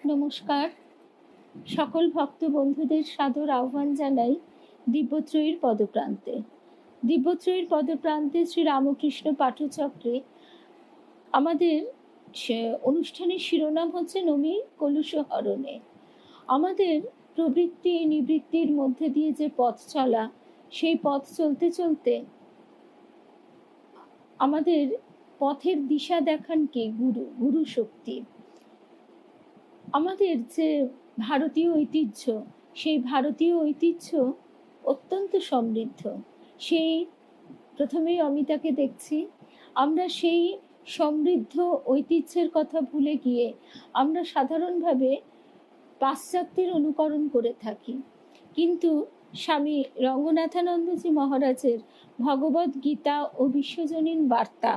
নমস্কার। সকল ভক্ত বন্ধুদের সাদর আহ্বান জানাই দিব্যত্রয়ীর পদপ্রান্তে। দিব্যত্রয়ীর পদপ্রান্তে শ্রী রামকৃষ্ণ পাঠচক্রে আমাদের অনুষ্ঠানের শিরোনাম হচ্ছে নমি কলুষ হরণে। আমাদের প্রবৃত্তি নিবৃত্তির মধ্যে দিয়ে যে পথ চলা, সেই পথ চলতে চলতে আমাদের পথের দিশা দেখান কে? গুরু শক্তি। আমাদের যে ভারতীয় ঐতিহ্য, সেই ভারতীয় ঐতিহ্য অত্যন্ত সমৃদ্ধ। সেই প্রথমেই অমিতাকে দেখছি, আমরা সেই সমৃদ্ধ ঐতিহ্যের কথা ভুলে গিয়ে আমরা সাধারণভাবে পাশ্চাত্যের অনুকরণ করে থাকি। কিন্তু স্বামী রঙ্গনাথানন্দজি মহারাজের ভগবদ গীতা ও বিশ্বজনীন বার্তা,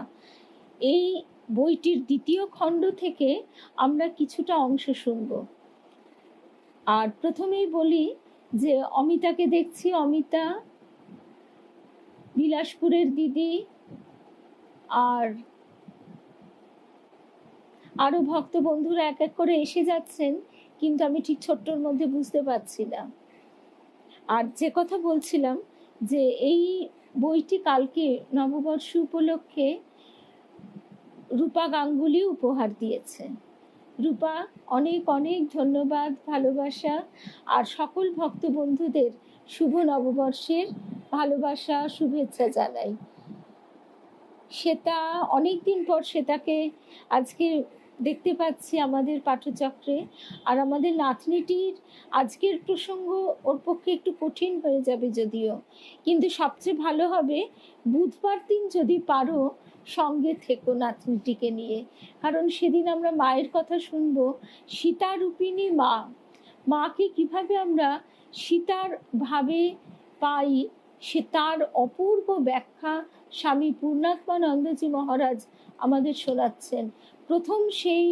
এই বইটির দ্বিতীয় খণ্ড থেকে আমরা কিছুটা অংশ শুনব। আর প্রথমেই বলি যে অমিতাকে দেখছি, অমিতা, বিলাসপুরের দিদি আর আরো ভক্ত বন্ধুরা এক এক করে এসে যাচ্ছেন, কিন্তু আমি ঠিক ছোট্টর মধ্যে বুঝতে পারছি না। আর যে কথা বলছিলাম যে এই বইটি কালকে নববর্ষ উপলক্ষে রূপা গাঙ্গুলি উপহার দিয়েছে। রূপা, অনেক অনেক ধন্যবাদ, ভালোবাসা। আর সকল ভক্ত বন্ধুদের শুভ নববর্ষের ভালোবাসা, শুভেচ্ছা জানাই। শ্বেতা, অনেকদিন পর শ্বেতাকে আজকে দেখতে পাচ্ছি আমাদের পাঠচক্রে। আর আমাদের নাতনিটির আজকের প্রসঙ্গ ওর পক্ষে একটু কঠিন হয়ে যাবে যদিও, কিন্তু সবচেয়ে ভালো হবে বুধবার দিন যদি পারো সঙ্গে থেকো নাতনিটিকে নিয়ে, কারণ সেদিন আমরা মায়ের কথা শুনবো। সীতারূপিণী মা, মাকে কিভাবে আমরা সীতার ভাবে পাই, সে তার অপূর্ব ব্যাখ্যা স্বামী পূর্ণাত্মানন্দজি মহারাজ আমাদের শোনাচ্ছেন। প্রথম সেই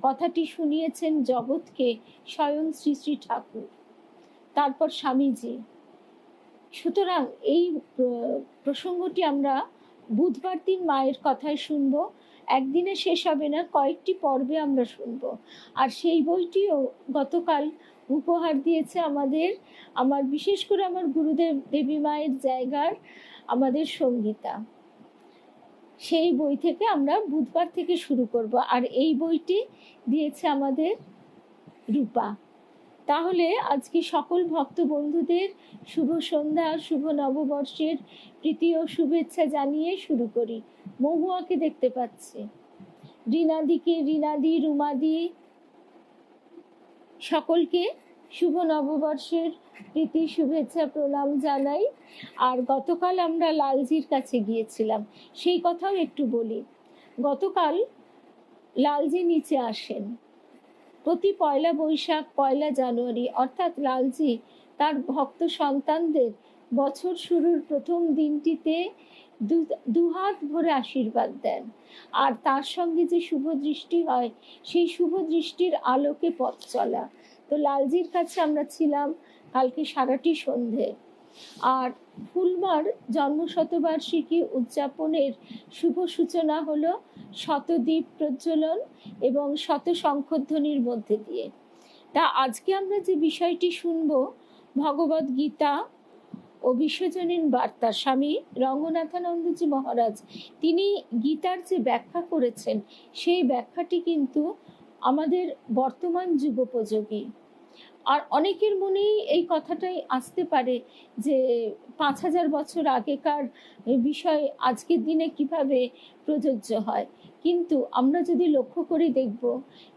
কথাটি শুনিয়েছেন জগৎকে স্বয়ং শ্রী শ্রী ঠাকুর, তারপর স্বামীজি। সুতরাং এই প্রসঙ্গটি আমরা বুধবার দিন মায়ের কথায় শুনবো। একদিনে শেষ হবে না, কয়েকটি পর্বে আমরা শুনবো। আর সেই বইটিও গতকাল উপহার দিয়েছে আমার বিশেষ করে আমার গুরুদেব দেবী মায়ের জায়গার আমাদের সঙ্গীতা। সেই বই থেকে আমরা বুধবার থেকে শুরু করব। আর এই বইটি দিয়েছে আমাদের রূপা। তাহলে আজকে সকল ভক্ত বন্ধুদের শুভ সন্ধ্যা, শুভ নববর্ষের প্রীতি ও শুভেচ্ছা জানিয়ে শুরু করি। মহুয়াকে দেখতে পাচ্ছি, রিনাদি, রুমাদি, সকলকে শুভ নববর্ষের প্রীতি শুভেচ্ছা প্রণাম জানাই। আর গতকাল আমরা লালজির কাছে গিয়েছিলাম, সেই কথাও একটু বলি। গতকাল লালজি নিচে আসেন প্রতি পয়লা বৈশাখ, পয়লা জানুয়ারি, অর্থাৎ লালজি তার ভক্ত সন্তানদের বছর শুরুর প্রথম দিনটিতে দুহাত ভরে আশীর্বাদ দেন। আর তার সঙ্গে যে শুভ দৃষ্টি হয়, সেই শুভ দৃষ্টির আলোকে পথ চলা। তো লালজির কাছে আমরা ছিলাম কালকে সারাটি সন্ধে। আর ফুলমার জন্মশতবার্ষিকী উদযাপনের শুভ সূচনা হলো শতদীপ প্রজ্বলন এবং শত শঙ্খধ্বনির মধ্যে দিয়ে। তা আজকে আমরা যে বিষয়টি শুনব, ভগবদ গীতা ও বিশ্বজনীন বার্তা, স্বামী রঙ্গনাথানন্দজি মহারাজ তিনি গীতার যে ব্যাখ্যা করেছেন, সেই ব্যাখ্যাটি কিন্তু আমাদের বর্তমান যুগোপযোগী। আর অনেকের মনেই এই কথাটাই আসতে পারে যে 5000 বছর আগেকার বিষয় আজকের দিনে কিভাবে প্রযোজ্য হয়। কিন্তু আমরা যদি লক্ষ্য করে দেখব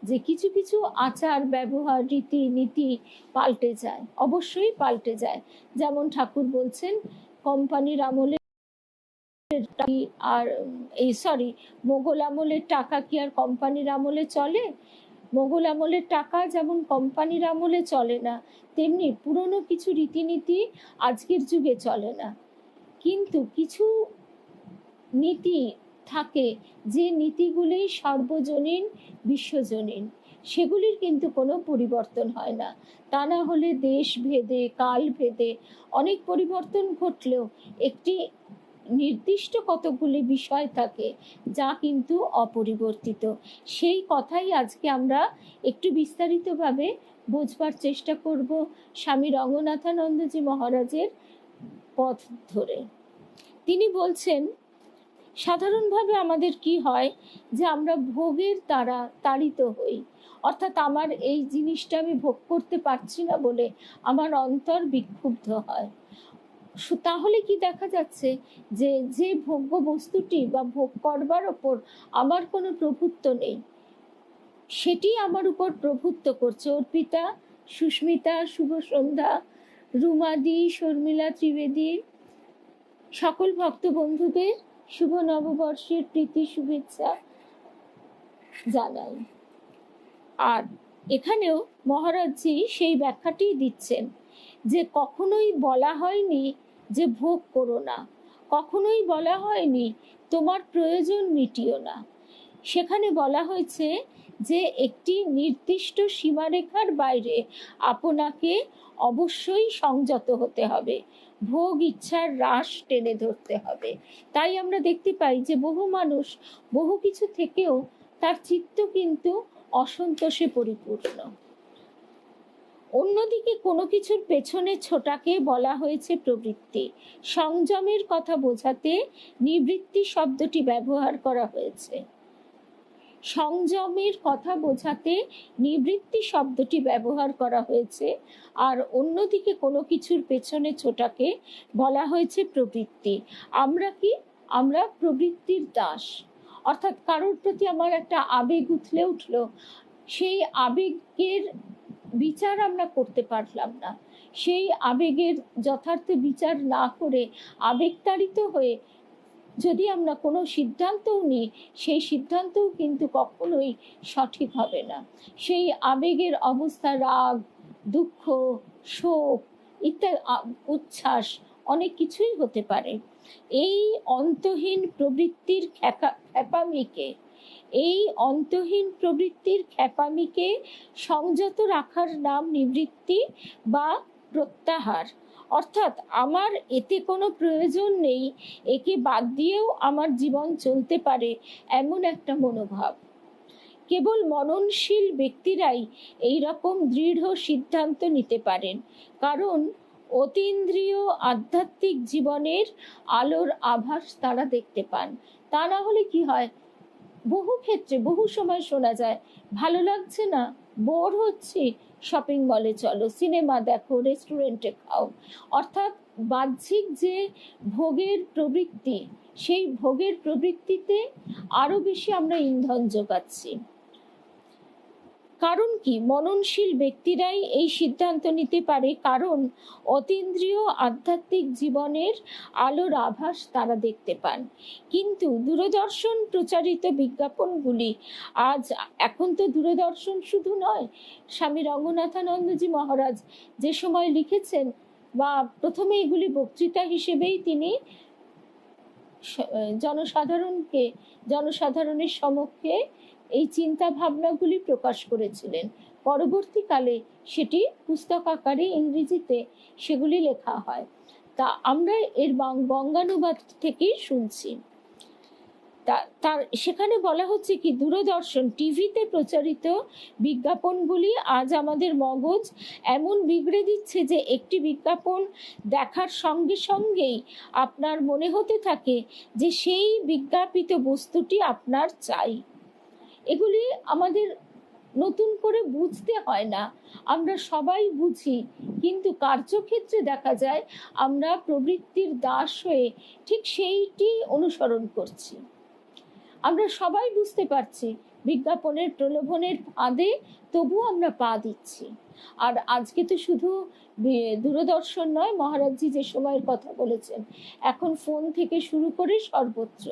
যে কিছু কিছু আচার ব্যবহার, রীতি নীতি পাল্টে যায়, অবশ্যই পাল্টে যায়। যেমন ঠাকুর বলছেন কোম্পানির আমলে আর মোগল আমলের টাকা কি আর কোম্পানির আমলে চলে? মোগল আমলের টাকা যেমন কোম্পানির আমলে চলে না, তেমনি পুরনো কিছু রীতিনীতি আজকের যুগে চলে না। কিন্তু কিছু নীতি থাকে যে নীতিগুলি সর্বজনীন, বিশ্বজনীন, সেগুলির কিন্তু কোনো পরিবর্তন হয় না। তা না হলে দেশ ভেদে, কাল ভেদে অনেক পরিবর্তন ঘটলেও একটি নির্দিষ্ট কতগুলি বিষয় থাকে যা কিন্তু অপরিবর্তিত। সেই কথাই আজকে আমরা একটু বিস্তারিতভাবে বোঝবার চেষ্টা করব স্বামী রঙ্গনাথানন্দজি মহারাজের পথ ধরে। তিনি বলছেন, সাধারণভাবে আমাদের কি হয় যে আমরা ভোগের দ্বারা তাড়িত হই, অর্থাৎ আমার এই জিনিসটা আমি ভোগ করতে পারছি না বলে আমার অন্তর বিক্ষুব্ধ হয়। তাহলে কি দেখা যাচ্ছে যে যে ভোগ্য বস্তুটি বা ভোগ করবার ওপর আমার কোনো প্রভুত্ব নেই, সেটি আমার উপর প্রভুত্ব করছে। অর্পিতা, সুস্মিতা, শুভ সন্ধ্যা, রুমাদি, শর্মিলা ত্রিবেদী, সকল ভক্ত বন্ধুদের শুভ নববর্ষের প্রীতি শুভেচ্ছা জানাই। আর এখানেও মহারাজজি সেই ব্যাখ্যাটি দিচ্ছেন যে কখনোই বলা হয়নি যে ভোগ করো না, কখনোই বলা হয়নি তোমার প্রয়োজন মিটিও না। সেখানে বলা হয়েছে যে একটি নির্দিষ্ট সীমারেখার বাইরে আপনাকে অবশ্যই সংযত হতে হবে, ভোগ ইচ্ছার রাশ টেনে ধরতে হবে। তাই আমরা দেখতে পাই যে বহু মানুষ বহু কিছু থেকেও তার চিত্ত কিন্তু অসন্তোষে পরিপূর্ণ। অন্যদিকে কোনো কিছুর পেছনে ছোটাকে বলা হয়েছে প্রবৃত্তি। সংযমের কথা বোঝাতে নিবৃত্তি শব্দটি ব্যবহার করা হয়েছে। সংযমের কথা বোঝাতে নিবৃত্তি শব্দটি ব্যবহার করা হয়েছে, আর অন্যদিকে কোনো কিছুর পেছনে ছোটাকে বলা হয়েছে প্রবৃত্তি। আমরা কি? আমরা প্রবৃত্তির দাস। অর্থাৎ কারোর প্রতি আমার একটা আবেগ উথলে উঠলো, সেই আবেগের বিচার আমরা করতে পারলাম না। সেই আবেগের যথার্থ বিচার না করে আবেগতাড়িত হয়ে যদি আমরা কোনো সিদ্ধান্তও নিই, সেই সিদ্ধান্তও কিন্তু কখনোই সঠিক হবে না। সেই আবেগের অবস্থা রাগ, দুঃখ, শোক ইত্যাদি, উচ্ছ্বাস, অনেক কিছুই হতে পারে। এই অন্তহীন প্রবৃত্তির খ্যাপামিকে, এই অন্তহীন প্রবৃত্তির খ্যাপামিকে সংযত রাখার নাম নিবৃত্তি বা প্রত্যাহার। অর্থাৎ আমার এতে কোনো প্রয়োজন নেই, একে বাদ দিয়েও আমার জীবন চলতে পারে, এমন একটা মনোভাব। কেবল মননশীল ব্যক্তিরাই এই রকম দৃঢ় সিদ্ধান্ত নিতে পারেন, কারণ অতীন্দ্রিয় আধ্যাত্মিক জীবনের আলোর আভাস তারা দেখতে পান। তা না হলে কি হয়, বহু ক্ষেত্রে বহু সময় শোনা যায়, ভালো লাগছে না, বোর হচ্ছি, শপিং মলে চলো, সিনেমা দেখো, রেস্টুরেন্টে খাও। অর্থাৎ বাহ্যিক যে ভোগের প্রবৃত্তি, সেই ভোগের প্রবৃত্তিতে আরো বেশি আমরা ইন্ধন যোগাচ্ছি। কারণ কি? মননশীল ব্যক্তিরাই এই সিদ্ধান্ত নিতে পারে, কারণ অতীন্দ্রিয় আধ্যাত্মিক জীবনের আলোর আভাস তারা দেখতে পান। কিন্তু দূরদর্শন প্রচারিত বিজ্ঞাপনগুলি এখন তো দূরদর্শন শুধু নয়, স্বামী রঙ্গনাথানন্দজি মহারাজ যে সময় লিখেছেন, বা প্রথমে এগুলি বক্তৃতা হিসেবেই তিনি জনসাধারণের সমক্ষে এই চিন্তা ভাবনাগুলি প্রকাশ করেছিলেন। পরবর্তীকালে সেটি পুস্তক আকারে ইংরেজিতে সেগুলি লেখা হয়। তা আমরা এর বঙ্গানুবাদ থেকেই শুনছি। তার সেখানে বলা হচ্ছে কি, দূরদর্শন টিভিতে প্রচারিত বিজ্ঞাপনগুলি আজ আমাদের মগজ এমন বিগড়ে দিচ্ছে যে একটি বিজ্ঞাপন দেখার সঙ্গে সঙ্গেই আপনার মনে হতে থাকে যে সেই বিজ্ঞাপিত বস্তুটি আপনার চাই। এগুলি আমাদের নতুন করে বুঝতে হয় না, আমরা সবাই বুঝি, কিন্তু কার্যক্ষেত্রে দেখা যায় আমরা প্রবৃত্তির দাস হয়ে ঠিক সেইটি অনুসরণ করছি। আমরা সবাই বুঝতে পারছি বিজ্ঞাপনের প্রলোভনের ফাঁদে, তবুও আমরা পা দিচ্ছি। আর আজকে তো শুধু দূরদর্শন নয়, মহারাজজি যে সময়ের কথা বলেছেন, এখন ফোন থেকে শুরু করে সর্বত্র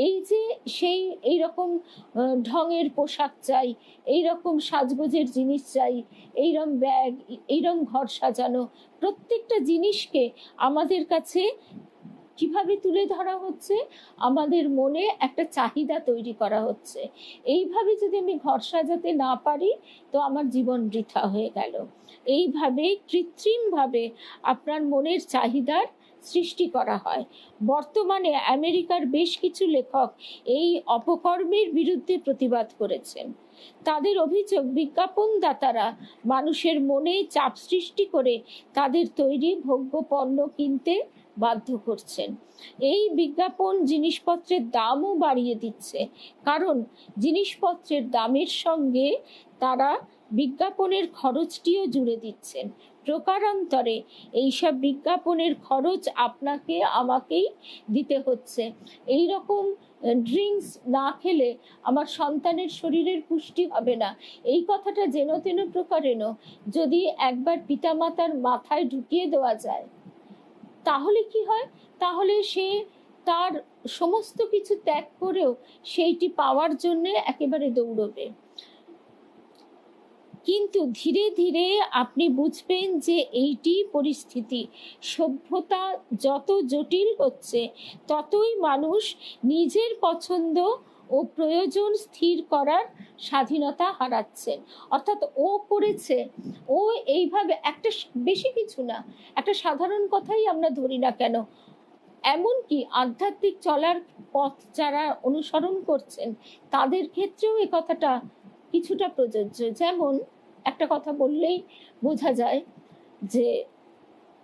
এই যে সেই এইরকম ঢঙের পোশাক চাই, এইরকম সাজগোজের জিনিস চাই, এইরকম ব্যাগ, এইরকম ঘর সাজানো, প্রত্যেকটা জিনিসকে আমাদের কাছে কিভাবে তুলে ধরা হচ্ছে, আমাদের মনে একটা চাহিদা তৈরি করা হচ্ছে। এইভাবে যদি আমি ঘর সাজাতে না পারি, তো আমার জীবন বৃথা হয়ে গেল। এইভাবে কৃত্রিমভাবে আপনার মনের চাহিদার সৃষ্টি করা হয়। বর্তমানে আমেরিকার বেশ কিছু লেখক এই অপকর্মের বিরুদ্ধে প্রতিবাদ করেছেন। তাদের অভিযোগ, বিজ্ঞাপনদাতারা মানুষের মনে চাপ সৃষ্টি করে তাদের তৈরি ভোগ্য পণ্য কিনতে বাধ্য করছেন। এই বিজ্ঞাপন জিনিসপত্রের দামও বাড়িয়ে দিচ্ছে, কারণ জিনিসপত্রের দামের সঙ্গে তারা বিজ্ঞাপনের খরচটিও জুড়ে দিচ্ছেন। প্রকারান্তরে এইসব বিজ্ঞাপনের খরচ আপনাকে আমাকেই দিতে হচ্ছে। এই রকম ড্রিঙ্কস না খেলে আমার সন্তানের শরীরের পুষ্টি হবে না, এই কথাটা যেন তেন প্রকারেণ যদি একবার পিতামাতার মাথায় ঢুকিয়ে দেওয়া যায়, তাহলে কি হয়? তাহলে সে তার সমস্ত কিছু ত্যাগ করেও সেইটি পাওয়ার জন্য একেবারে দৌড়বে। কিন্তু ধীরে ধীরে আপনি বুঝবেন যে এইটি পরিস্থিতি। সভ্যতা যত জটিল হচ্ছে, ততই মানুষ নিজের পছন্দ ও প্রয়োজন স্থির করার স্বাধীনতা হারাচ্ছেন। অর্থাৎ ও করেছে, ও এইভাবে, একটা বেশি কিছু না, একটা সাধারণ কথাই আমরা ধরি না কেন, এমনকি আধ্যাত্মিক চলার পথ যারা অনুসরণ করছেন তাদের ক্ষেত্রেও এ কথাটা কিছুটা প্রযোজ্য। যেমন একটা কথা বললেই বোঝা যায় যে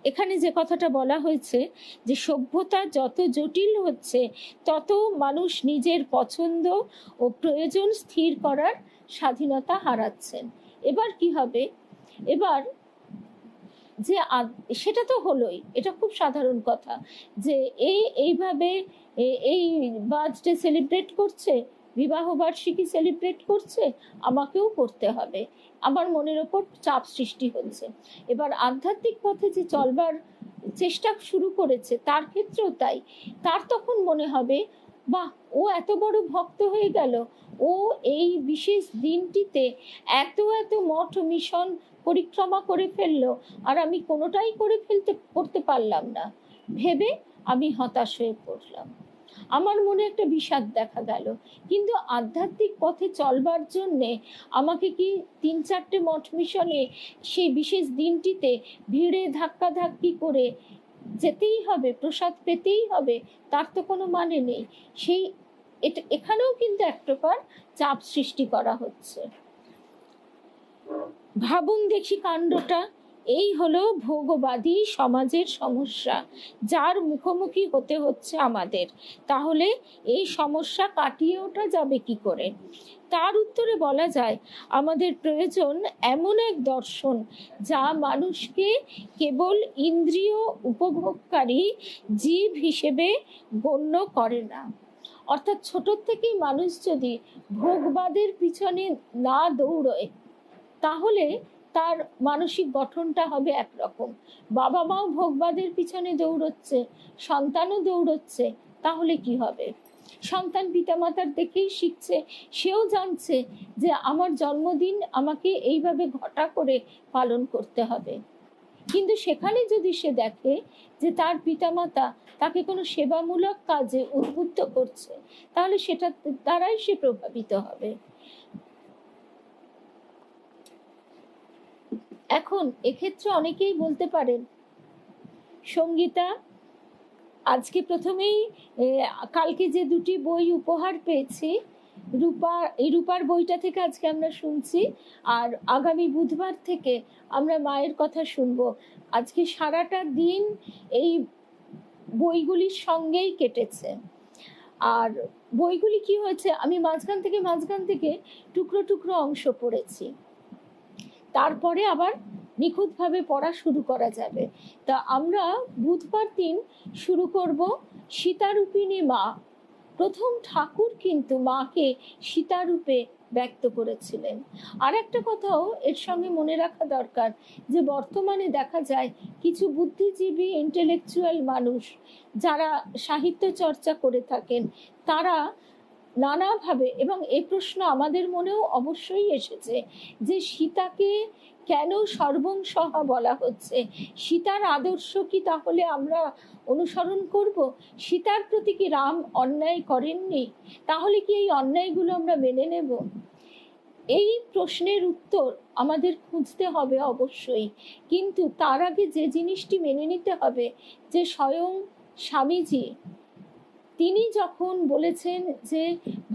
এখানে যে কথাটা বলা হয়েছে যে সভ্যতা যত জটিল হচ্ছে, তত মানুষ নিজের পছন্দ ও প্রয়োজন স্থির করার স্বাধীনতা হারাচ্ছেন। এবার কি হবে? এবার যে সেটা তো হলোই, এটা খুব সাধারণ কথা যে এইভাবে এই বার্থডে সেলিব্রেট করছে, বিবাহ বার্ষিকী সেলিব্রেট করছে, আমাকেও করতে হবে, আমার মনের ওপর চাপ সৃষ্টি হচ্ছে। এবার আধ্যাত্মিক পথে যে চলবার চেষ্টা শুরু করেছে তার ক্ষেত্রেও তাই। তার তখন মনে হবে, বাহ, ও এত বড় ভক্ত হয়ে গেল, ও এই বিশেষ দিনটিতে এত এত মঠ মিশন পরিক্রমা করে ফেললো, আর আমি কোনোটাই করতে পারলাম না, ভেবে আমি হতাশ হয়ে পড়লাম, আমার মনে একটা বিষাদ দেখা গেল। কিন্তু আধ্যাত্মিক পথে চলবার জন্যে আমাকে কি 3-4টে মঠ মিশনে সেই বিশেষ দিনটিতে ভিড়ে ধাক্কাধাক্কি করে যেতেই হবে, প্রসাদ পেতেই হবে? তার তো কোনো মানে নেই। এখানেও কিন্তু এক প্রকার চাপ সৃষ্টি করা হচ্ছে। ভাবুন দেখি কাণ্ডটা। এই হলো ভোগবাদী সমাজের সমস্যা, যার মুখোমুখি হতে হচ্ছে আমাদের। তাহলে এই সমস্যা কাটিয়ে ওঠা যাবে কি করে? তার উত্তরে বলা যায়, আমাদের প্রয়োজন এমন এক দর্শন যা মানুষকে কেবল ইন্দ্রিয় উপভোগকারী জীব হিসেবে গণ্য করে না। অর্থাৎ ছোট থেকেই মানুষ যদি ভোগবাদের পিছনে না দৌড়য়, তাহলে তার মানসিক গঠনটা হবে একরকম। বাবা মাও ভোগবাদের পিছনে দৌড়চ্ছে, সন্তানও দৌড়চ্ছে, তাহলে কি হবে? সন্তান পিতামাতার দেখেই শিখছে, সেও জানছে যে আমার জন্মদিন আমাকে এইভাবে ঘটা করে পালন করতে হবে। কিন্তু সেখানে যদি সে দেখে যে তার পিতামাতা তাকে কোনো সেবামূলক কাজে উদ্বুদ্ধ করছে, তাহলে সেটা দ্বারাই সে প্রভাবিত হবে। এখন এক্ষেত্রে অনেকেই বলতে পারেন, সঙ্গীতা, আজকে প্রথমেই কালকে যে 2টি বই উপহার পেয়েছি, রূপার বইটা থেকে আজকে আমরা শুনছি, আর আগামী বুধবার থেকে আমরা মায়ের কথা শুনবো। আজকে সারাটা দিন এই বইগুলির সঙ্গেই কেটেছে। আর বইগুলি কি হয়েছে, আমি মাঝখান থেকে টুকরো টুকরো অংশ পড়েছি, তারপরে আবার নিখুঁতভাবে পড়া শুরু করা যাবে। তা আমরা বুধবার দিন শুরু করব সীতারূপিণী মা। প্রথম ঠাকুর কিন্তু মাকে সীতারূপে ব্যক্ত করেছিলেন। আর একটা কথাও এর সঙ্গে মনে রাখা দরকার, যে বর্তমানে দেখা যায় কিছু বুদ্ধিজীবী ইন্টেলেকচুয়াল মানুষ যারা সাহিত্য চর্চা করে থাকেন, তারা নানাভাবে, এবং এই প্রশ্ন আমাদের মনেও অবশ্যই এসেছে, যে সীতাকে কেন সর্বংসহা বলা হচ্ছে? সীতার আদর্শ কি তাহলে আমরা অনুসরণ করব? সীতার প্রতি কি রাম অন্যায় করেননি? তাহলে কি এই অন্যায়গুলো আমরা মেনে নেব? এই প্রশ্নের উত্তর আমাদের খুঁজতে হবে অবশ্যই, কিন্তু তার আগে যে জিনিসটি মেনে নিতে হবে যে স্বয়ং স্বামীজি তিনি যখন বলেছেন যে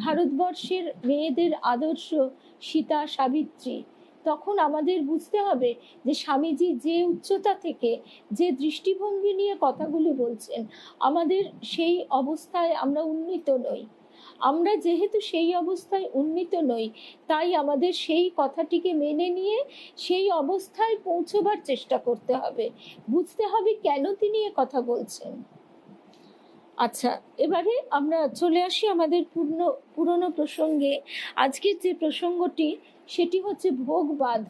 ভারতবর্ষের মেয়েদের আদর্শ সীতা সাবিত্রী, তখন আমাদের বুঝতে হবে যে স্বামীজি যে উচ্চতা থেকে যে দৃষ্টিভঙ্গি নিয়ে কথাগুলি বলছেন, আমাদের সেই অবস্থায় আমরা উন্নীত নই। আমরা যেহেতু সেই অবস্থায় উন্নীত নই, তাই আমাদের সেই কথাটিকে মেনে নিয়ে সেই অবস্থায় পৌঁছবার চেষ্টা করতে হবে, বুঝতে হবে কেন তিনি এ কথা বলছেন। আচ্ছা, এবারে আমরা চলে আসি আমাদের পুরনো প্রসঙ্গে। আজকের যে প্রসঙ্গটি সেটি হচ্ছে ভোগবাদ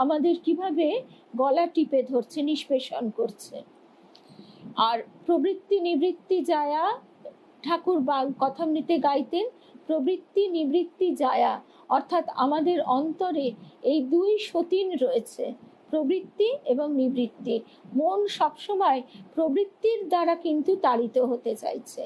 আমাদের কিভাবে গলা টিপে ধরছে, নিষ্পেষণ করছে। আর প্রবৃত্তি নিবৃত্তি যায়া, ঠাকুর কথামৃতে গাইতেন, প্রবৃত্তি নিবৃত্তি যায়া, অর্থাৎ আমাদের অন্তরে এই দুই সতীন রয়েছে, প্রবৃত্তি এবং নিবৃত্তি। মন সবসময় প্রবৃত্তির দ্বারা কিন্তু তাড়িত হতে চাইছে।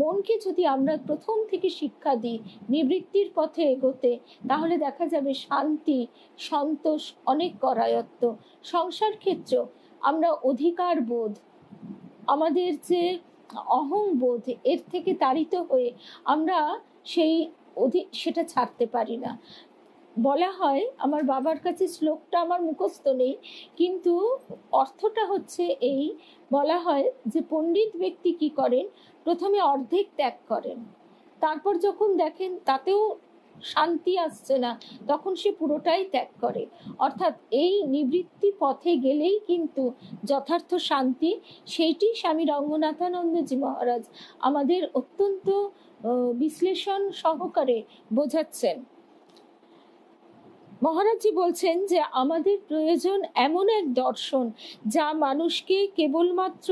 মনকে যদি আমরা প্রথম থেকে শিক্ষা দিই নিবৃত্তির পথে এগোতে, তাহলে দেখা যাবে শান্তি, সন্তোষ, অনেক করায়ত্ত, সংসার ক্ষেত্র আমরা অধিকার বোধ, আমাদের যে অহংবোধ, এর থেকে তাড়িত হয়ে আমরা সেটা ছাড়তে পারি না। বলা হয়, আমার বাবার কাছে শ্লোকটা আমার মুখস্থ নেই, কিন্তু অর্থটা হচ্ছে এই, বলা হয় যে পণ্ডিত ব্যক্তি কি করেন, প্রথমে অর্ধেক ত্যাগ করেন, তারপর যখন দেখেন তাতেও শান্তি আসছে না, তখন সে পুরোটাই ত্যাগ করে। অর্থাৎ এই নিবৃত্তি পথে গেলেই কিন্তু যথার্থ শান্তি, সেইটি স্বামী রঙ্গনাথানন্দজি মহারাজ আমাদের অত্যন্ত বিশ্লেষণ সহকারে বোঝাচ্ছেন। মহারাজজি বলছেন যে আমাদের প্রয়োজন এমন এক দর্শন যা মানুষকে কেবলমাত্র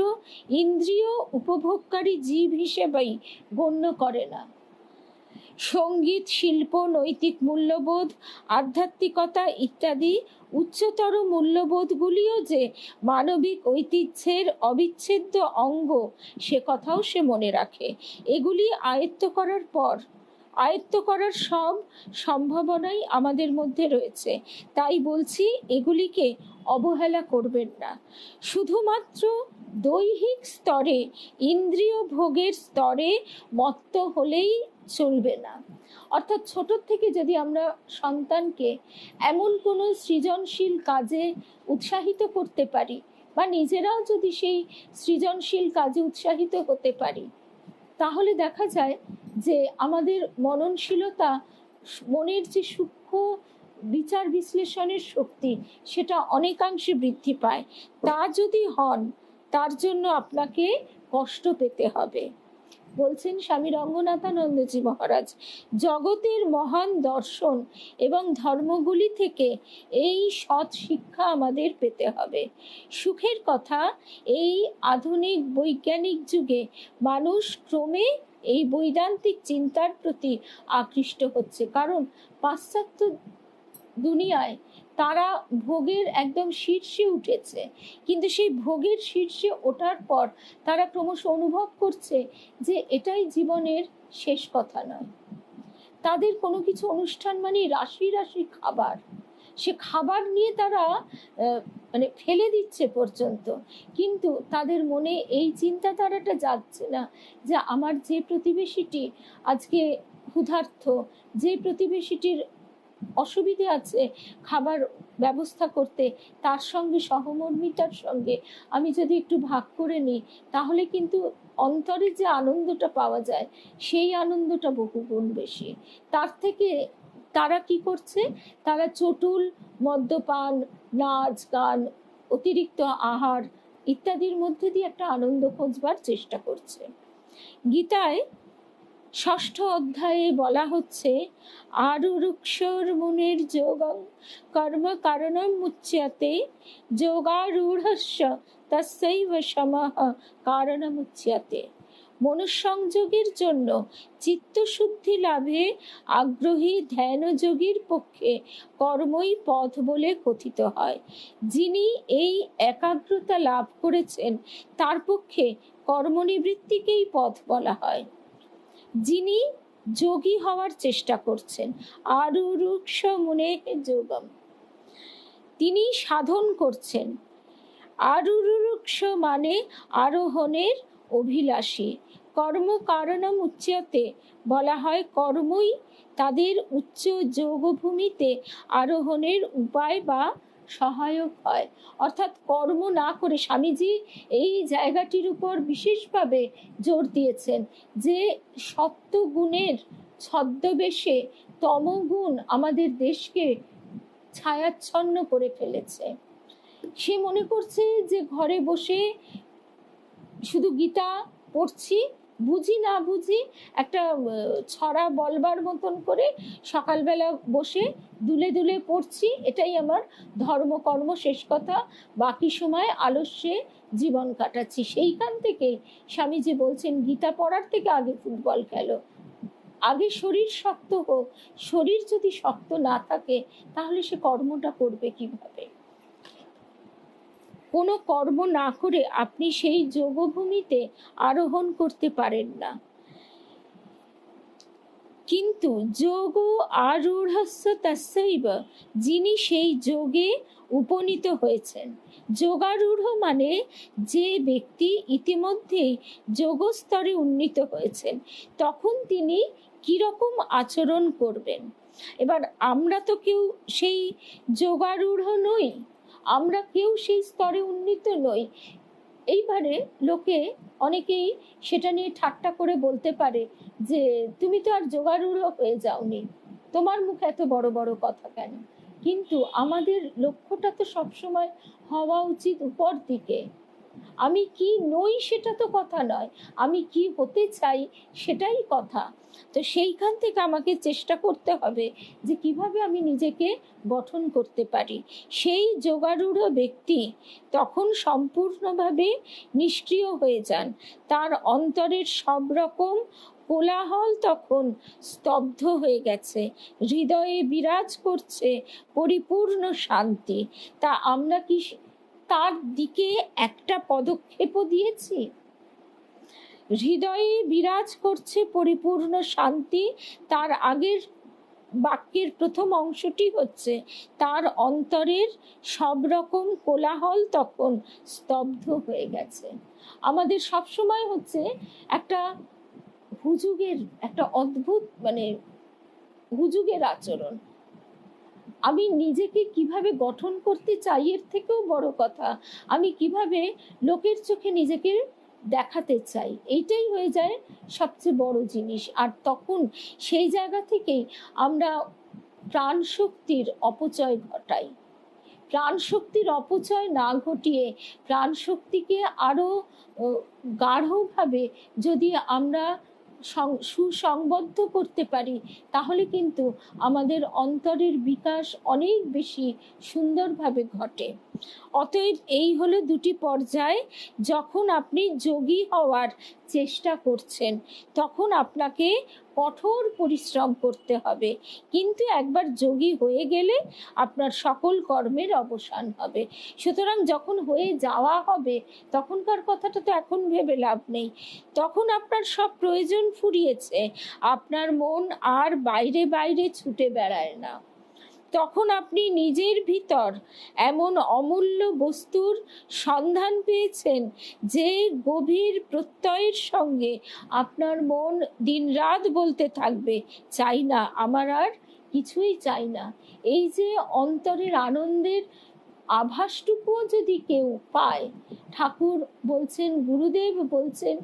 ইন্দ্রিয় উপভোগকারী জীব হিসেবেই গণ্য করে না। সঙ্গীত, শিল্প, নৈতিক মূল্যবোধ, আধ্যাত্মিকতা ইত্যাদি উচ্চতর মূল্যবোধগুলিও যে মানবিক ঐতিহ্যের অবিচ্ছেদ্য অঙ্গ, সে কথাও সে মনে রাখে। এগুলি আয়ত্ত করার পর আয়ত্ত করার সব সম্ভাবনাই আমাদের মধ্যে রয়েছে। তাই বলছি, এগুলিকে অবহেলা করবেন না। শুধুমাত্র দৈহিক স্তরে, ইন্দ্রিয় ভোগের স্তরে মত্ত হলেই চলবে না। অর্থাৎ ছোট থেকে যদি আমরা সন্তানকে এমন কোনো সৃজনশীল কাজে উৎসাহিত করতে পারি, বা নিজেরাও যদি সেই সৃজনশীল কাজে উৎসাহিত হতে পারি, তাহলে দেখা যায় যে আমাদের মননশীলতা, মনের যে সূক্ষ্ম বিচার বিশ্লেষণের শক্তি, সেটা অনেকাংশে বৃদ্ধি পায়। তা যদি হন, তার জন্য আপনাকে কষ্ট পেতে হবে। বলছেন স্বামী রঙ্গনাথানন্দজি মহারাজ, জগতের মহান দর্শন এবং ধর্মগুলি থেকে এই সৎ শিক্ষা আমাদের পেতে হবে। সুখের কথা, এই আধুনিক বৈজ্ঞানিক যুগে মানুষ ক্রমে এই বৈদান্তিক চিন্তার প্রতি আকৃষ্ট হচ্ছে, কারণ পাশ্চাত্য দুনিয়ায় তারা ভোগের একদম শীর্ষে উঠেছে, কিন্তু সেই ভোগের শীর্ষে ওঠার পর তারা ক্রমশ অনুভব করছে যে এটাই জীবনের শেষ কথা নয়। তাদের কোনো কিছু অনুষ্ঠান মানে রাশি রাশি খাবার, সে খাবার নিয়ে তারা মানে ফেলে দিচ্ছে পর্যন্ত, কিন্তু তাদের মনে এই চিন্তাধারাটা যাচ্ছে না যে আমার যে প্রতিবেশীটি আজকে ক্ষুধার্ত, যে প্রতিবেশীটির অসুবিধে আছে খাবার ব্যবস্থা করতে, তার সঙ্গে সহমর্মিতার সঙ্গে আমি যদি একটু ভাগ করে নিই, তাহলে কিন্তু অন্তরে যে আনন্দটা পাওয়া যায়, সেই আনন্দটা বহুগুণ বেশি। তার থেকে তারা কি করছে, তারা চটুল মদ্যপান, নাচ গান, অতিরিক্ত আহার ইত্যাদির মধ্যে দিয়ে একটা আনন্দ খোঁজবার চেষ্টা করছে। গীতায় ৬ষ্ঠ অধ্যায়ে বলা হচ্ছে, আরুরুক্ষর মুনির যোগং কর্ম কারণম মুচ্যতে যোগারূঢ়স্য তস্যৈব সমঃ কারণম উচ্যতে। মনঃসংযোগের জন্য চিত্তশুদ্ধি লাভে আগ্রহী ধ্যানযোগীর পক্ষে কর্মই পথ বলে কথিত হয়। যিনি এই একাগ্রতা লাভ করেছেন, তার পক্ষে কর্মনিবৃত্তিকেই পথ বলা হয়। যিনি যোগী হওয়ার চেষ্টা করছেন। আরুরুক্ষ মুনে যোগম, তিনি সাধন করছেন। আরুরুক্ষ মানে আরোহণের অভিলাষী। কর্ম কারণম উচ্যতে, বলা হয় কর্মই তাদের উচ্চ যোগভূমিতে আরোহণের উপায় বা সহায়ক হয়। অর্থাৎ কর্ম না করে স্বামীজি এই জায়গাটির উপর বিশেষভাবে জোর দিয়েছেন যে সত্ত্বগুণের ছদ্মবেশে তমগুণ আমাদের দেশকে ছায়াচ্ছন্ন করে ফেলেছে। সে মনে করছে যে ঘরে বসে শুধু গীতা পড়ছি, বুঝি না বুঝি একটা ছড়া বলবার মতন করে সকালবেলা বসে দুলে দুলে পড়ছি, এটাই আমার ধর্মকর্ম, শেষ কথা, বাকি সময় আলস্যে জীবন কাটাচ্ছি। সেইখান থেকে স্বামীজি বলছেন গীতা পড়ার থেকে আগে ফুটবল খেলো, আগে শরীর শক্ত হোক। শরীর যদি শক্ত না থাকে তাহলে সে কর্মটা করবে কিভাবে? কোনো কর্ম না করে আপনি সেই যোগভূমিতে আরোহণ করতে পারেন না। কিন্তু যোগ আরূঢ়স্য তস্যৈব, যিনি সেই যোগে উপনীত হয়েছেন। যোগারূঢ় মানে যে ব্যক্তি ইতিমধ্যেই যোগস্তরে উন্নীত হয়েছেন, তখন তিনি কিরকম আচরণ করবেন। এবার আমরা তো কেউ সেই যোগারূঢ় নই, আমরা কেউ সেই স্তরে উন্নীত নই। এইবারে লোকে অনেকেই সেটা নিয়ে ঠাট্টা করে বলতে পারে যে তুমি তো আর যোগারূঢ় হয়ে যাওনি, তোমার মুখে এত বড় বড় কথা কেন? কিন্তু আমাদের লক্ষ্যটা তো সবসময় হওয়া উচিত উপর দিকে। আমি কি নই সেটা তো কথা নয়, আমি কি হতে চাই সেটাই কথা। তো সেইখান থেকে আমাকে চেষ্টা করতে হবে যে কিভাবে আমি নিজেকে গঠন করতে পারি। সেই যোগারূঢ় ব্যক্তি তখন সম্পূর্ণভাবে নিষ্ক্রিয় হয়ে যান, তার অন্তরের সব রকম কোলাহল তখন স্তব্ধ হয়ে গেছে, হৃদয়ে বিরাজ করছে পরিপূর্ণ শান্তি। তা আমরা কি তার দিকে একটা পদক্ষেপও দিয়েছি? হৃদয়ে বিরাজ করছে পরিপূর্ণ শান্তি, তার আগের বাক্যের প্রথম অংশটি হচ্ছে তার অন্তরের সব রকম কোলাহল তখন স্তব্ধ হয়ে গেছে। আমাদের সবসময় হচ্ছে একটা হুজুগের, একটা অদ্ভুত মানে হুজুগের আচরণ। আমি নিজেকে কিভাবে গঠন করতে চাই এর থেকেও বড় কথা আমি কিভাবে লোকের চোখে নিজেকে দেখাতে চাই, এইটাই হয়ে যায় সবচেয়ে বড় জিনিস। আর তখন সেই জায়গা থেকেই আমরা প্রাণ শক্তির অপচয় ঘটাই। প্রাণ শক্তির অপচয় না ঘটিয়ে প্রাণ শক্তিকে আরো গাঢ়ভাবে যদি আমরা সুসংবদ্ধ করতে পারি, তাহলে কিন্তু আমাদের অন্তরের বিকাশ অনেক বেশি সুন্দরভাবে ঘটে। অতএব এই হলো দুটি পর্যায়। যখন আপনি যোগী হওয়ার চেষ্টা করছেন তখন আপনাকে কঠোর পরিশ্রম করতে হবে, কিন্তু একবার যোগী হয়ে গেলে আপনার সকল কর্মের অবসান হবে। সুতরাং যখন হয়ে যাওয়া হবে তখনকার কথাটা তো এখন ভেবে লাভ নেই। তখন আপনার সব প্রয়োজন ফুরিয়েছে, আপনার মন আর বাইরে বাইরে ছুটে বেড়ায় না। তখন আপনি নিজের ভিতর এমন অমূল্য বস্তুর সন্ধান পেয়েছেন যে গভীর প্রত্যয়ের সঙ্গে আপনার মন দিনরাত বলতে থাকবে চাই না, আমার আর কিছুই চাই না। এই যে অন্তরের আনন্দের আভাসটুকুও যদি কেউ পায়, ঠাকুর বলছেন, গুরুদেব বলছেন,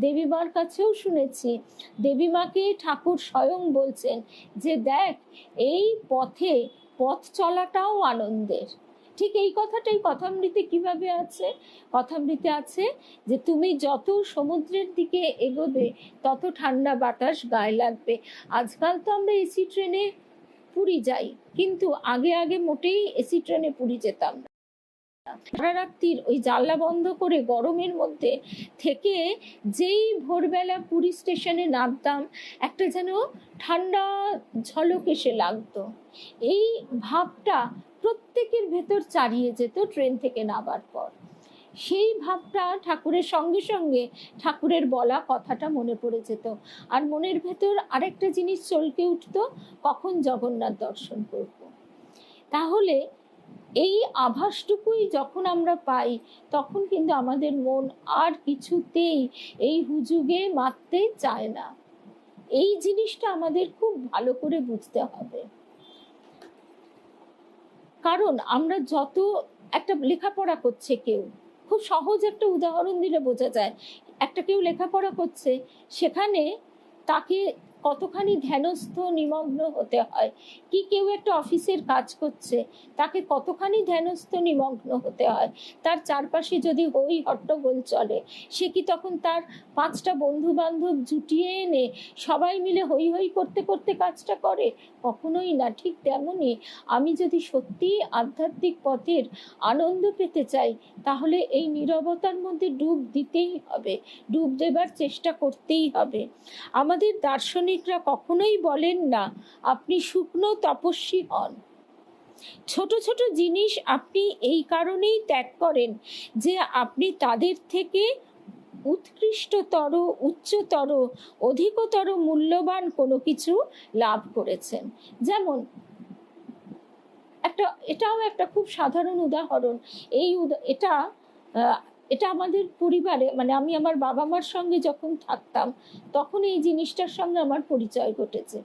দেবীমার কাছেও শুনেছি, দেবীমাকে ঠাকুর স্বয়ং বলছেন যে দেখ এই পথে পথ চলাটাও আনন্দের। ঠিক এই কথাটাই কথামৃতে কিভাবে আছে? কথামৃতে আছে যে তুমি যত সমুদ্রের দিকে এগোবে তত ঠান্ডা বাতাস গায়ে লাগবে। আজকাল তো আমরা এসি ট্রেনে পুরী যাই, কিন্তু আগে আগে মোটেই এসি ট্রেনে পুরী যেতাম না। সারা রাত্রির ওই জানলা বন্ধ করে গরমের মধ্যে থেকে যেই ভোরবেলা পুরী স্টেশনে নামতাম, একটা যেন ঠান্ডা ঝলক এসে লাগতো। এই ভাবটা প্রত্যেকের ভেতর চারিয়ে যেত ট্রেন থেকে নামার পর। সেই ভাবটা ঠাকুরের সঙ্গে সঙ্গে ঠাকুরের বলা কথাটা মনে পড়ে যেত। আর মনের ভেতর আরেকটা জিনিস চলকে উঠতো, কখন জগন্নাথ দর্শন করব। তাহলে এই আভাসটুকুই যখন আমরা পাই, তখন কিন্তু আমাদের মন আর কিছুতেই এই হুজুগে মারতে চায় না। এই জিনিসটা আমাদের খুব ভালো করে বুঝতে হবে। কারণ আমরা যত, একটা লেখাপড়া করছে কেউ, খুব সহজ একটা উদাহরণ দিলে বোঝা যায়, একটা কেউ লেখাপড়া করছে, সেখানে তাকে কতখানি ধ্যানস্থ নিমগ্ন হতে হয়, কি কেউ একটা অফিসের কাজ করছে, তাকে কতখানি ধ্যানস্থ নিমগ্ন হতে হয়। তার চারপাশে যদি হই হট্টগোল চলে, সে কি তখন তার 5টা বন্ধু বান্ধব জুটিয়ে এনে সবাই মিলে হই হই করতে করতে কাজটা করে? কখনোই না। ঠিক তেমনই আমি যদি সত্যি আধ্যাত্মিক পথের আনন্দ পেতে চাই, তাহলে এই নীরবতার মধ্যে ডুব দিতেই হবে, ডুব দেবার চেষ্টা করতেই হবে। আমাদের দার্শনিকরা কখনোই বলেন না আপনি শুকনো তপস্বী হন। ছোট ছোট জিনিস আপনি এই কারণেই ত্যাগ করেন যে আপনি তাদের থেকে উৎকৃষ্টতর, উচ্চতর, অধিকতর মূল্যবান কোনো কিছু লাভ করেছেন। যেমন এটাও একটা খুব সাধারণ উদাহরণ। এটা আমাদের পরিবারে, মানে আমি আমার বাবা মার সঙ্গে যখন থাকতাম, তখন এই জিনিসটার সঙ্গে আমার পরিচয় ঘটেছে।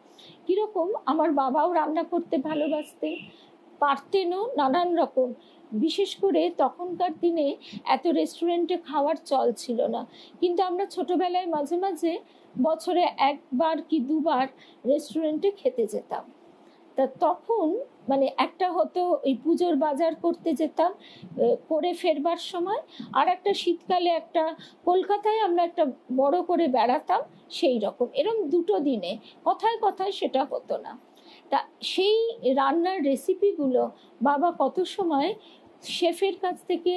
কিরকম, আমার বাবাও রান্না করতে ভালোবাসতেন, পারতেনও নানান রকম। বিশেষ করে তখনকার দিনে এত রেস্টুরেন্টে খাওয়ার চল ছিল না, কিন্তু আমরা ছোটবেলায় মাঝে মাঝে বছরে 1বার কি 2বার রেস্টুরেন্টে খেতে যেতাম। তা তখন মানে একটা হতো ওই পুজোর বাজার করতে যেতাম, করে ফেরবার সময়, আর একটা শীতকালে একটা কলকাতায় আমরা একটা বড় করে বেড়াতাম, সেই রকম এরকম 2টো দিনে, কথায় কথায় সেটা হতো না। তা সেই রান্নার রেসিপিগুলো বাবা কত সময় শেফের কাছ থেকে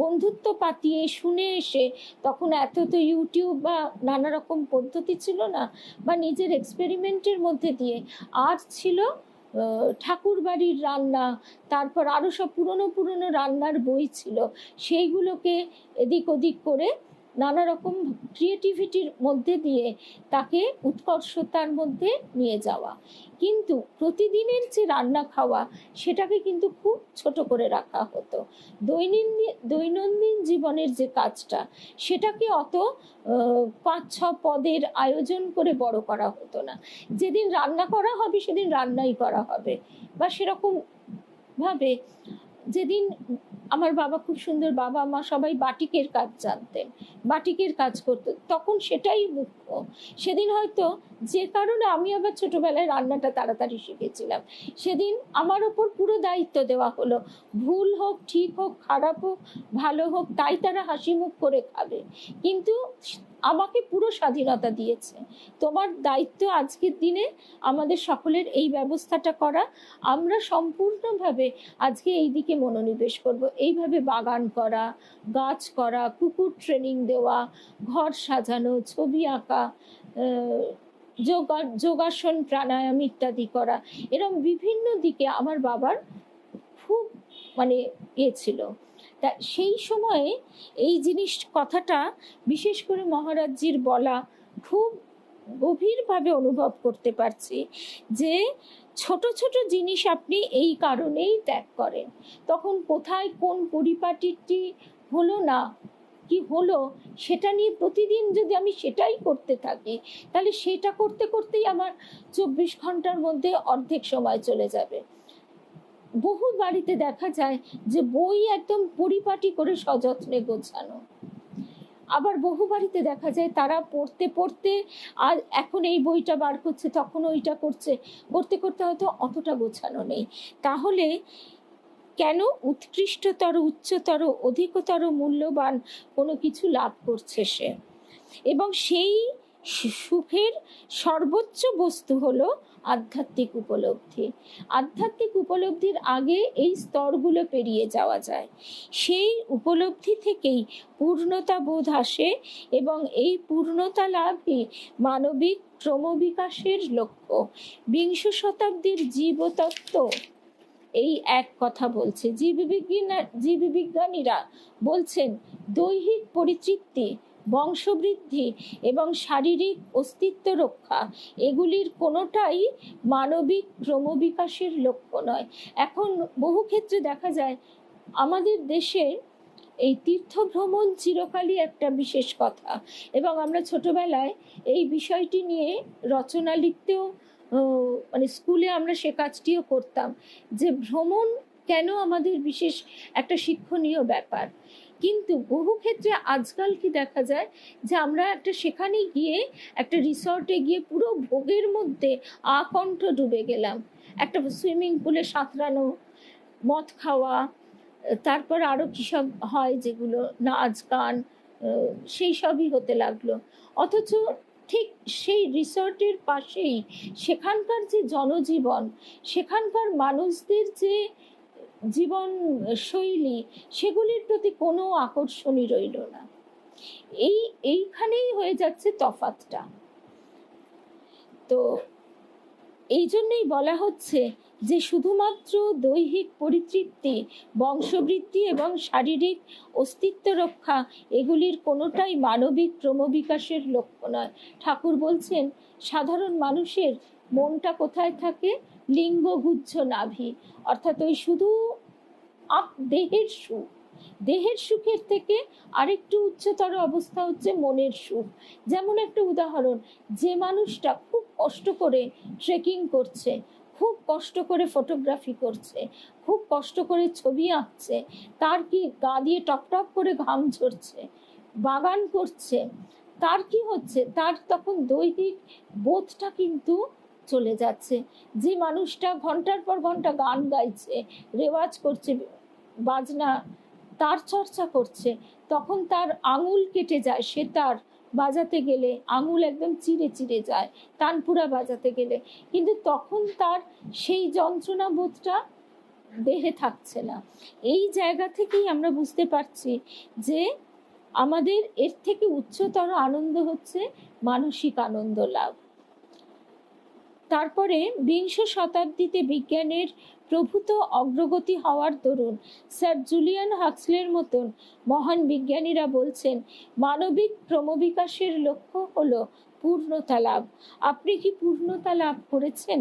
বন্ধুত্ব পাতিয়ে শুনে এসে, তখন এত তো ইউটিউব বা নানা রকম পদ্ধতি ছিল না, বা নিজের এক্সপেরিমেন্টের মধ্যে দিয়ে, আর ছিল ঠাকুর বাড়ির রান্না, তারপর আরো সব পুরনো পুরনো রান্নার বই ছিল, সেইগুলোকে এদিক ওদিক করে নানা রকম ক্রিয়েটিভিটির মধ্যে দিয়ে তাকে উৎকর্ষতার মধ্যে নিয়ে যাওয়া। কিন্তু প্রতিদিনের যে রান্না খাওয়া, সেটাকে কিন্তু খুব ছোট করে রাখা হতো। দৈনন্দিন জীবনের যে কাজটা, সেটাকে অত 5-6 পদের আয়োজন করে বড় করা হতো না। যেদিন রান্না করা হবে সেদিন রান্নাই করা হবে, বা সেরকম ভাবে যেদিন আমার বাবা খুব সুন্দর, বাবা মা সবাই বাটিকের কাজ জানতেন, বাটিকের কাজ করতো, তখন সেটাই মুখ্য। সেদিন হয়তো যে কারণে আমি আবার ছোটবেলায় রান্নাটা তাড়াতাড়ি শিখেছিলাম, সেদিন আমার ওপর পুরো দায়িত্ব দেওয়া হলো, ভুল হোক ঠিক হোক খারাপ হোক ভালো হোক, তাই তারা হাসি মুখ করে খাবে, কিন্তু আমাকে পুরো স্বাধীনতা দিয়েছে। তোমার দায়িত্ব আজকের দিনে আমাদের সকলের এই ব্যবস্থাটা করা, আমরা সম্পূর্ণভাবে আজকে এই দিকে মনোনিবেশ করব, এইভাবে বাগান করা, গাছ করা, কুকুর ট্রেনিং দেওয়া, ঘর সাজানো, ছবি আঁকা, যোগাসন প্রাণায়াম ইত্যাদি করা, এরকম বিভিন্ন দিকে আমার বাবার খুব মানে ছিল। তা সেই সময়ে এই জিনিস কথাটা বিশেষ করে মহারাজজির বলা খুব গভীরভাবে অনুভব করতে পারছি, যে ছোট ছোট জিনিস আপনি এই কারণেই ত্যাগ করেন। তখন কোথায় কোন পরিপাটিটি হলো না কি হলো, সেটা নিয়ে প্রতিদিন যদি আমি সেটাই করতে থাকি, তাহলে সেটা করতে করতেই আমার 24 ঘন্টার মধ্যে অর্ধেক সময় চলে যাবে। বহু বাড়িতে দেখা যায় যে বই একদম পরিপাটি করে সযত্নে গোছানো, আবার বহু বাড়িতে দেখা যায় তারা পড়তে পড়তে আর এখন এই বইটা বার করছে, তখন ওইটা করছে, করতে করতে হয়তো অতটা গোছানো নেই। তাহলে কেন উৎকৃষ্টতর, উচ্চতর, অধিকতর মূল্যবান কোনো কিছু লাভ করছে সে? এবং সেই সুখের সর্বোচ্চ বস্তু হলো আধ্যাত্মিক উপলব্ধি। আধ্যাত্মিক উপলব্ধির আগে এই স্তরগুলো পেরিয়ে যাওয়া যায়, সেই উপলব্ধি থেকেই পূর্ণতা বোধ আসে, এবং এই পূর্ণতা লাভই মানবিক ক্রমবিকাশের লক্ষ্য। বিংশ শতাব্দীর জীবতত্ত্ব এই এক কথা বলছে। জীববিজ্ঞানীরা বলছেন দৈহিক পরিতৃপ্তি, বংশবৃদ্ধি এবং শারীরিক অস্তিত্ব রক্ষা এগুলির কোনোটাই মানবিক ক্রমবিকাশের লক্ষ্য নয়। এখন বহু ক্ষেত্রে দেখা যায় আমাদের দেশে এই তীর্থ ভ্রমণ চিরকালই একটা বিশেষ কথা, এবং আমরা ছোটবেলায় এই বিষয়টি নিয়ে রচনা লিখতেও মানে স্কুলে আমরা সে কাজটিও করতাম, যে ভ্রমণ কেন আমাদের বিশেষ একটা শিক্ষণীয় ব্যাপার। কিন্তু বহু ক্ষেত্রে আজকাল কি দেখা যায় যে আমরা একটা সেখানে গিয়ে একটা রিসর্টে গিয়ে পুরো ভোগের মধ্যে আকণ্ঠ ডুবে গেলাম, একটা সুইমিং পুলে সাঁতরানো, মদ খাওয়া, তারপর আরো কি সব হয় যেগুলো, নাচ গান, সেই সবই হতে লাগলো। অথচ ঠিক সেই রিসর্টের পাশেই সেখানকার যে জনজীবন, সেখানকার মানুষদের যে জীবন শৈলী, সেগুলির প্রতি কোনো আকর্ষণই রইল না। এইখানেই হয়ে যাচ্ছে তফাৎটা। তো এই জন্যই বলা হচ্ছে যে শুধুমাত্র দৈহিক পরিতৃপ্তি, বংশবৃদ্ধি এবং শারীরিক অস্তিত্ব রক্ষা এগুলির কোনোটাই মানবিক ক্রমবিকাশের লক্ষ্য নয়। ঠাকুর বলছেন সাধারণ মানুষের মনটা কোথায় থাকে? লিঙ্গগুহ্য নাভি, অর্থাৎ ওই শুধু দেহের সুখ, দেহের সুখের থেকে আরেকটু উচ্চতর অবস্থা হচ্ছে মনের সুখ। যেমন একটা উদাহরণ, যে মানুষটা খুব কষ্ট করে ট্রেকিং করছে, খুব কষ্ট করে ফটোগ্রাফি করছে, খুব কষ্ট করে ছবি আঁকছে, তার কি গা দিয়ে টপ টপ করে ঘাম ঝরছে, বাগান করছে, তার কি হচ্ছে? তার তখন দৈহিক বোধটা কিন্তু চলে যাচ্ছে। যে মানুষটা ঘন্টার পর ঘন্টা গান গাইছে, রেওয়াজ করছে, বাজনা তার চর্চা করছে, তখন তার আঙুল কেটে যায়, সে তার বাজাতে গেলে আঙুল একদম চিড়ে চিড়ে যায় তানপুরা বাজাতে গেলে, কিন্তু তখন তার সেই যন্ত্রণা বোধটা দেহে থাকছে না। এই জায়গা থেকেই আমরা বুঝতে পারছি যে আমাদের এর থেকে উচ্চতর আনন্দ হচ্ছে মানসিক আনন্দ লাভ। তারপরে বিংশ শতাব্দীতে বিজ্ঞানের প্রভূত অগ্রগতি হওয়ার দরুন স্যার জুলিয়ান হাক্সলের মতন মহান বিজ্ঞানীরা বলছেন মানবিক ক্রমবিকাশের লক্ষ্য হলো পূর্ণতা লাভ। আপনি কি পূর্ণতা লাভ করেছেন?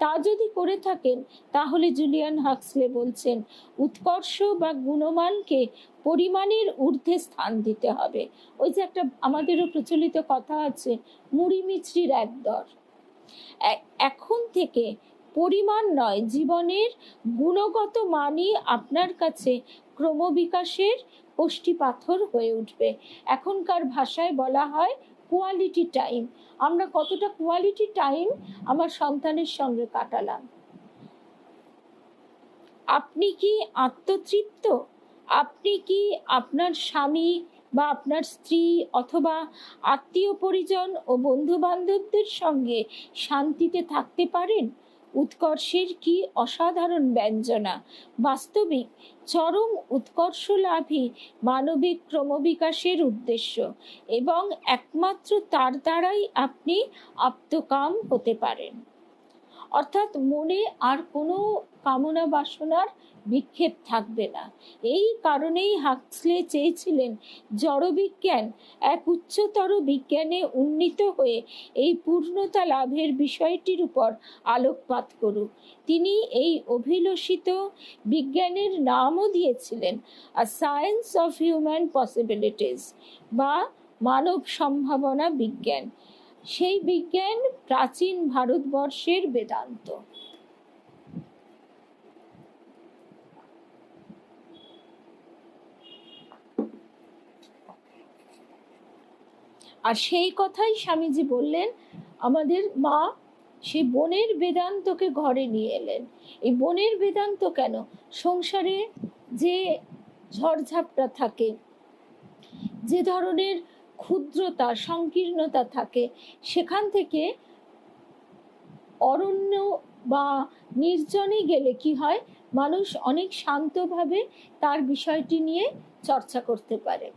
তা যদি করে থাকেন তাহলে জুলিয়ান হাক্সলে বলছেন উৎকর্ষ বা গুণমানকে পরিমাণের ঊর্ধ্বে স্থান দিতে হবে। ওই যে একটা আমাদেরও প্রচলিত কথা আছে, মুড়ি মিছরির এক দর। এখন থেকে পরিমাণ নয়, জীবনের গুণগত মানই আপনার কাছে ক্রমবিকাশের কষ্টি পাথর হয়ে উঠবে। এখনকার ভাষায় বলা হয় কোয়ালিটি টাইম। আমরা কতটা কোয়ালিটি টাইম আমার সন্তানের সঙ্গে কাটালাম? আপনি কি আত্মতৃপ্ত? আপনি কি আপনার স্বামী বা আপনার স্ত্রী অথবা আত্মীয় পরিজন ও বন্ধু বান্ধবদের সঙ্গে শান্তিতে থাকতে পারেন? উৎকর্ষের কি অসাধারণ ব্যঞ্জনা! বাস্তবিক চরম উৎকর্ষ লাভই মানবিক ক্রমবিকাশের উদ্দেশ্য, এবং একমাত্র তার দ্বারাই আপনি আপ্তকাম হতে পারেন। অর্থাৎ মনে আর কোনো কামনা বাসনার বিক্ষেপ থাকবে না। এই কারণেই হাক্সলে চেয়েছিলেন জড়বিজ্ঞান এক উচ্চতর বিজ্ঞানে উন্নীত হয়ে এই পূর্ণতা লাভের বিষয়টির উপর আলোকপাত করুক। তিনি এই অভিলষিত বিজ্ঞানের নামও দিয়েছিলেন আ সায়েন্স অফ হিউম্যান পসিবিলিটিস, বা মানব সম্ভাবনা বিজ্ঞান। সেই বিজ্ঞান প্রাচীন ভারতবর্ষের বেদান্ত। আর সেই কথাই স্বামীজি বললেন, আমাদের মা সেই বনের বেদান্তকে ঘরে নিয়ে এলেন। এই বনের বেদান্ত কেন? সংসারে যে ঝড়ঝাপটা থাকে, যে ধরনের ক্ষুদ্রতা সংকীর্ণতা থাকে, সেখান থেকে অরণ্য বা নির্জনে গেলে কি হয়, মানুষ অনেক শান্তভাবে তার বিষয়টি নিয়ে চর্চা করতে পারে।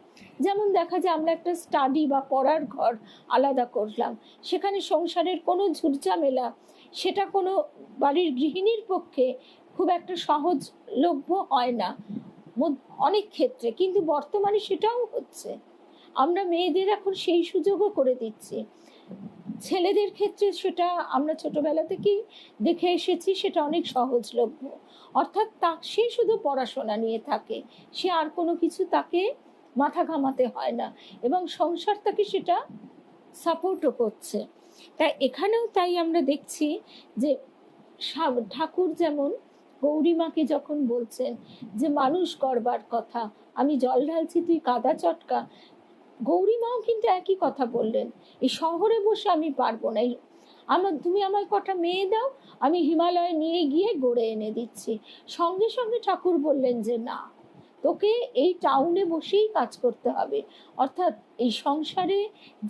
যেমন দেখা যায় আমরা একটা স্টাডি বা পড়ার ঘর আলাদা করলাম, সেখানে সংসারের কোনো ঝুটঝামেলা সেটা কোনো বাড়ির গৃহিণীর পক্ষে খুব একটা সহজলভ্য হয় না অনেক ক্ষেত্রে, কিন্তু বর্তমানে সেটাও হচ্ছে। আমরা মেয়েদের এখন সেই সুযোগও করে দিচ্ছি। ছেলেদের ক্ষেত্রে সেটা আমরা ছোটবেলা থেকেই দেখে এসেছি, সেটা অনেক সহজলভ্য। অর্থাৎ সে শুধু পড়াশোনা নিয়ে থাকে, সে আর কোনো কিছু তাকে মাথা ঘামাতে হয় না, এবং সংসার তাকে সেটা সাপোর্টও করছে। তাই এখানেও তাই আমরা দেখছি যে ঠাকুর যেমন গৌরীমাকে যখন বলছেন যে মানুষ করবার কথা, আমি জল ঢালছি তুই কাদা চটকা, গৌরীমাও কিন্তু একই কথা বললেন, এই শহরে বসে আমি পারবো না, তুমি আমায় কটা মেয়ে দাও, আমি হিমালয়ে নিয়ে গিয়ে গড়ে এনে দিচ্ছি। সঙ্গে সঙ্গে ঠাকুর বললেন যে না, তোকে এই টাউনে বসেই কাজ করতে হবে। অর্থাৎ এই সংসারে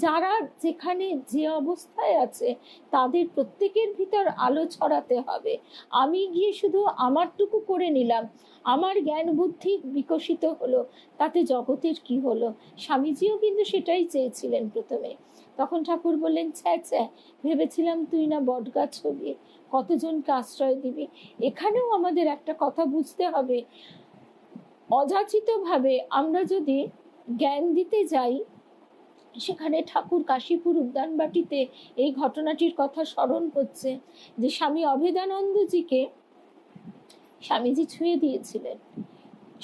যারা যেখানে যে অবস্থায় আছে তাদের প্রত্যেকের ভিতর আলো ছড়াতে হবে। আমি গিয়ে শুধু আমারটুকু করে নিলাম, আমার জ্ঞান বুদ্ধি বিকশিত হলো, তাতে জগতের কি হলো? স্বামীজিও কিন্তু সেটাই চেয়েছিলেন প্রথমে। তখন ঠাকুর বললেন, ছ্যা ছ্যা, ভেবেছিলাম তুই না বটগাছ হবি, কতজনকে আশ্রয় দিবি। এখানেও আমাদের একটা কথা বুঝতে হবে, অযাচিতভাবে আমরা যদি জ্ঞান দিতে যাই, সেখানে ঠাকুর কাশীপুর উদ্যানবাটিতে এই ঘটনাটির কথা স্মরণ হচ্ছে যে স্বামী অভেদানন্দজিকে স্বামীজি ছুঁয়ে দিয়েছিলেন,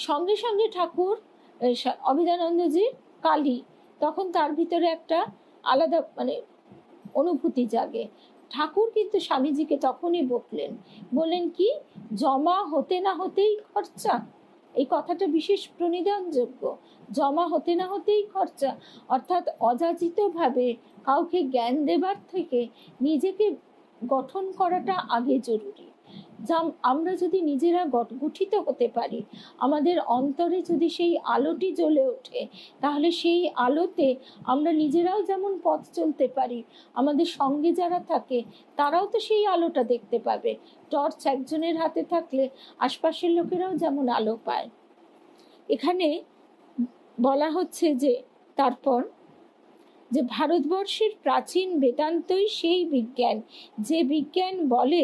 সঙ্গে সঙ্গে ঠাকুর অভেদানন্দজির কালী, তখন তার ভিতরে একটা আলাদা অনুভূতি জাগে। ঠাকুর কিন্তু স্বামীজিকে তখনই বকলেন, বললেন কি, জমা হতে না হতেই খরচা। এই কথাটা বিশেষ প্রণিধানযোগ্য, জমা হতে না হতেই খরচা। অর্থাৎ অযাচিতভাবে কাউকে জ্ঞান দেবার থেকে নিজেকে গঠন করাটা আগে জরুরি। আমরা যদি নিজেরা গঠিত হতে পারি, আমাদের অন্তরে যদি সেই আলোটি জ্বলে ওঠে, তাহলে সেই আলোতে আমরা নিজেরাও যেমন পথ চলতে পারি, আমাদের সঙ্গে যারা থাকে তারাও তো সেই আলোটা দেখতে পাবে। টর্চ একজনের হাতে থাকলে আশপাশের লোকেরাও যেমন আলো পায়। এখানে বলা হচ্ছে যে তারপর যে ভারতবর্ষের প্রাচীন বেদান্তই সেই বিজ্ঞান, যে বিজ্ঞান বলে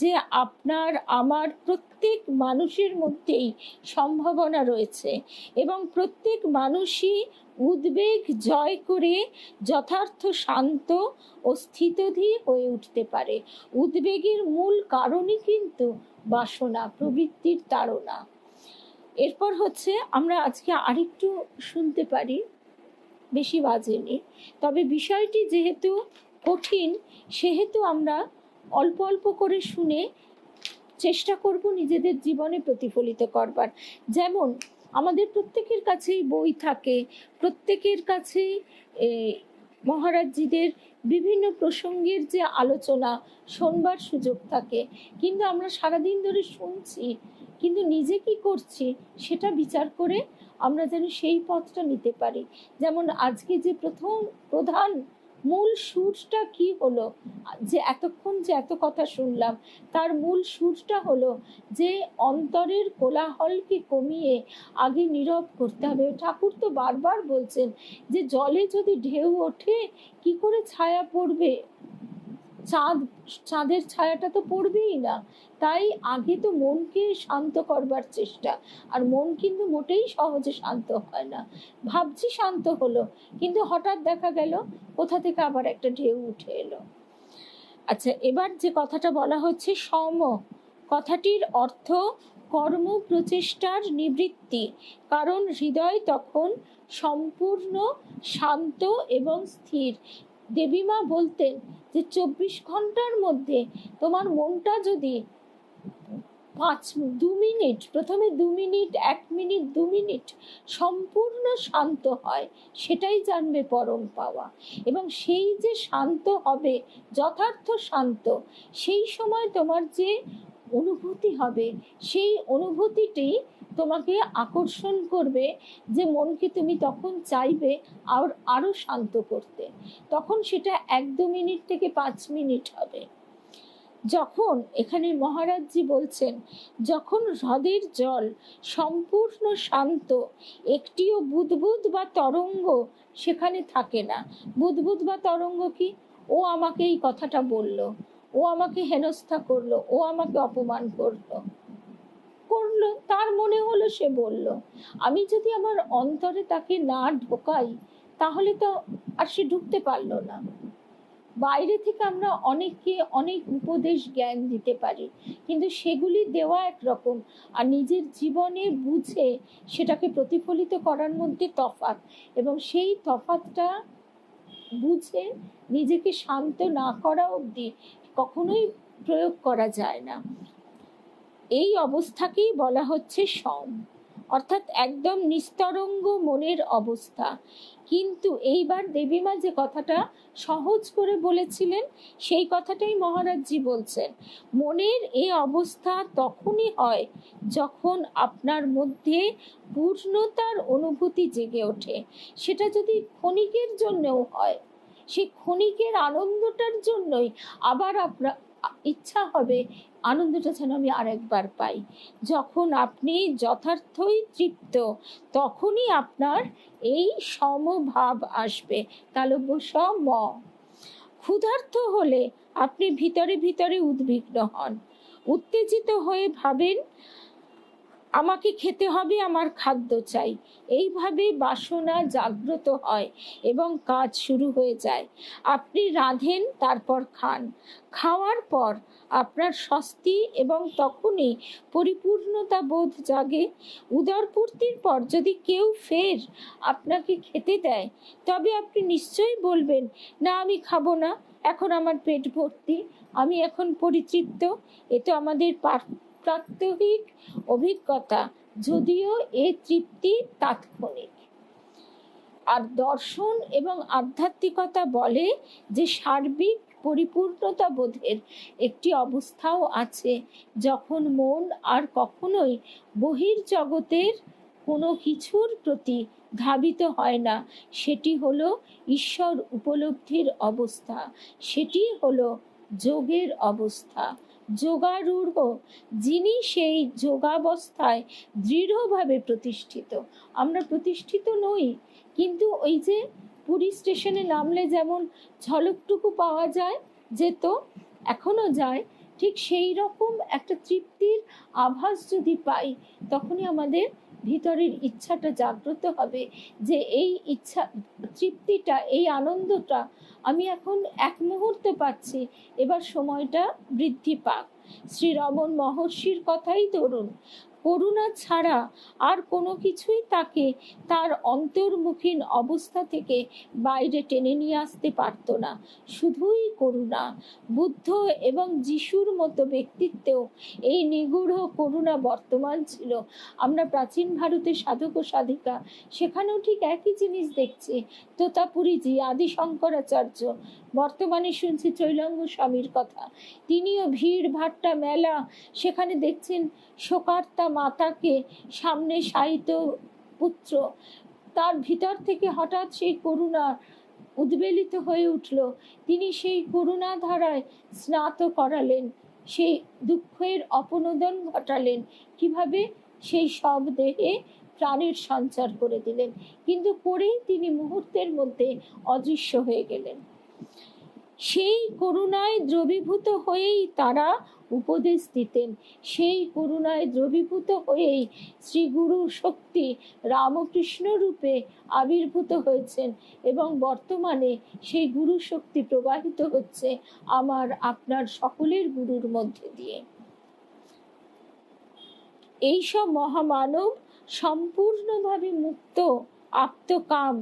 যে আপনার আমার প্রত্যেক মানুষের মধ্যেই সম্ভাবনা রয়েছে, এবং প্রত্যেক মানুষই উদ্বেগ জয় করে যথার্থ শান্ত ও স্থিতধীর হয়ে উঠতে পারে। উদ্বেগের মূল কারণই কিন্তু বাসনা, প্রবৃত্তির তাড়না। এরপর হচ্ছে আমরা আজকে আরেকটু শুনতে পারি, বেশি বাজেনি, তবে বিষয়টি যেহেতু কঠিন সেহেতু আমরা অল্প অল্প করে শুনে চেষ্টা করব নিজেদের জীবনে প্রতিফলিত করবার। যেমন আমাদের প্রত্যেকের কাছেই বই থাকে, প্রত্যেকের কাছেই মহারাজজিদের বিভিন্ন প্রসঙ্গের যে আলোচনা শোনবার সুযোগ থাকে, কিন্তু আমরা সারাদিন ধরে শুনছি, কিন্তু নিজে কি করছি সেটা বিচার করে আমরা যেন সেই পথটা নিতে পারি। যেমন আজকে যে প্রধান মূল সুরটা কি হলো, যে এতক্ষণ যে এত কথা শুনলাম, তার মূল সুরটা হলো যে অন্তরের কোলাহলকে কমিয়ে আগে নীরব করতে হবে। ঠাকুর তো বারবার বলছেন যে জলে যদি ঢেউ ওঠে কি করে ছায়া পড়বে, চাঁদের ছায়াটা তো পড়বেই না। তাই আগে তো মনকে শান্ত করবার চেষ্টা, আর মন কিন্তু মোটেই সহজে শান্ত হয় না। ভাবছি শান্ত হলো, কিন্তু হঠাৎ দেখা গেল কোথা থেকে আবার একটা ঢেউ উঠে এলো। আচ্ছা, এবার যে কথাটা বলা হচ্ছে সম, কথাটির অর্থ কর্ম প্রচেষ্টার নিবৃত্তি, কারণ হৃদয় তখন সম্পূর্ণ শান্ত এবং স্থির। দেবীমা বলতেন যে 24 ঘন্টার মধ্যে তোমার মনটা যদি 2 মিনিট, প্রথমে 2 মিনিট, 1 মিনিট, 2 মিনিট সম্পূর্ণ শান্ত হয়, সেটাই জানবে পরম পাওয়া। এবং সেই যে শান্ত হবে, যথার্থ শান্ত, সেই সময় তোমার যে অনুভূতি হবে, সেই অনুভূতিটি তোমাকে আকর্ষণ করবে, যে মনকে তুমি তখন চাইবে আরো শান্ত করতে। তখন সেটা 1-2 মিনিট থেকে 5 মিনিট হবে। যখন এখানে মহারাজজি বলছেন, যখন হ্রদের জল সম্পূর্ণ শান্ত, একটিও বুদবুদ বা তরঙ্গ সেখানে থাকে না। বুদবুদ বা তরঙ্গ কি? ও আমাকে এই কথাটা বলল, ও আমাকে হেনস্থা করলো, ও আমাকে অপমান করলো, তার মনে হলো সে বলল। আমি যদি আমার অন্তরে তাকে না ঢোকাই তাহলে তো আর সে ঢুকতে পারলো না। বাইরে থেকে আমরা অনেককে অনেক উপদেশ জ্ঞান দিতে পারি, কিন্তু সেগুলি দেওয়া একরকম, আর নিজের জীবনে বুঝে সেটাকে প্রতিফলিত করার মধ্যে তফাৎ, এবং সেই তফাৎটা বুঝে নিজেকে শান্ত না করা অবধি কখনোই প্রয়োগ করা যায় না। এই অবস্থাকেই বলা হচ্ছে সম, অর্থাৎ একদম নিস্তরঙ্গ মনের অবস্থা। কিন্তু এইবার দেবীমা যে কথাটা সহজ করে বলেছিলেন সেই কথাটাই মহারাজজি বলছেন, মনের এই অবস্থা তখনই হয় যখন আপনার মধ্যে পূর্ণতার অনুভূতি জেগে ওঠে। সেটা যদি ক্ষণিকের জন্যও হয়, সেই ক্ষণিকের আনন্দটার জন্যই আবার আপনার ইচ্ছা হবে আনন্দটা যেন আমি আরেকবার পাই। যখন আপনি যথার্থই তৃপ্ত, তখনই আপনার এই সমভাব আসবে। তালব্য সম। ক্ষুধার্ত হলে আপনি ভিতরে ভিতরে উদ্বিগ্ন হন, উত্তেজিত হয়ে ভাবেন আমাকে খেতে হবে, আমার খাদ্য চাই। এইভাবে বাসনা জাগ্রত হয় এবং কাজ শুরু হয়ে যায়। আপনি রাঁধেন, তারপর খান। খাওয়ার পর আপনার স্বস্তি এবং তখনই পরিপূর্ণতা বোধ জাগে। উদরপূর্তির পর যদি কেউ ফের আপনাকে খেতে দেয় তবে আপনি নিশ্চয়ই বলবেন, না আমি খাবো না, এখন আমার পেট ভর্তি, আমি এখন পরিতৃপ্ত। এ তো আমাদের প্রাত্যহিক অভিজ্ঞতা, যদিও এই তৃপ্তি তাৎক্ষণিক। আর দর্শন এবং আধ্যাত্মিকতা বলে যে সার্বিক পরিপূর্ণতা বোধের একটি অবস্থাও আছে, যখন মন আর কখনোই বহির্জগতের কোনো কিছুর প্রতি ধাবিত হয় না। সেটি হলো ঈশ্বর উপলব্ধির অবস্থা, সেটি হলো যোগের অবস্থা। যোগারূঢ়, যিনি সেই যোগাবস্থায় দৃঢ়ভাবে প্রতিষ্ঠিত। আমরা প্রতিষ্ঠিত নই, কিন্তু ওই যে পুরী স্টেশনে নামলে যেমন ঝলকটুকু পাওয়া যায়, যেত, এখনো যায়, ঠিক সেই রকম একটা তৃপ্তির আভাস যদি পাই, তখনই আমাদের ভিতরের ইচ্ছাটা জাগ্রত হবে যে এই ইচ্ছা, তৃপ্তিটা, এই আনন্দটা আমি এখন এক মুহূর্তে পাচ্ছি, এবার সময়টা বৃদ্ধি পাক। শ্রী রমন মহর্ষির কথাই ধরুন, করুণা ছাড়া আর কোনো কিছুই তাকে তার অন্তর্মুখীন অবস্থা থেকে বাইরে টেনে নিয়ে আসতে পারত না, শুধুই করুণা। বুদ্ধ এবং যিশুর মতো ব্যক্তিত্বেও এই নিগূঢ় করুণা বর্তমান ছিল। আমরা প্রাচীন ভারতের সাধক ও সাধিকা, সেখানেও ঠিক একই জিনিস দেখছি। তোতাপুরীজি, আদি শঙ্করাচার্য, বর্তমানে শুনছি চৈলঙ্গ স্বামীর কথা, তিনিও ভিড় ভাট্টা মেলা, সেখানে দেখছেন শোকার্তা মাতাকে সামনে শায়িত পুত্র, তার ভিতর থেকে হঠাৎ সেই করুণা উদ্বেলিত হয়ে উঠল। তিনি সেই করুণা ধারায় স্নাত করালেন, সেই দুঃখের অপনোদন ঘটালেন। কিভাবে? সেই সব দেহে প্রাণের সঞ্চার করে দিলেন, কিন্তু করেই তিনি মুহূর্তের মধ্যে অদৃশ্য হয়ে গেলেন। সেই করুণায় দ্রবীভূত হয়েই তারা উপদেশ দিতেন, সেই করুণায় দ্রবীভূত হয়েই শ্রী গুরু শক্তি রামকৃষ্ণ রূপে আবির্ভূত হয়েছেন, এবং বর্তমানে সেই গুরু শক্তি প্রবাহিত হচ্ছে আমার আপনার সকলের গুরুর মধ্যে দিয়ে। এইসব মহামানব সম্পূর্ণভাবে মুক্ত, আপ্তকাম।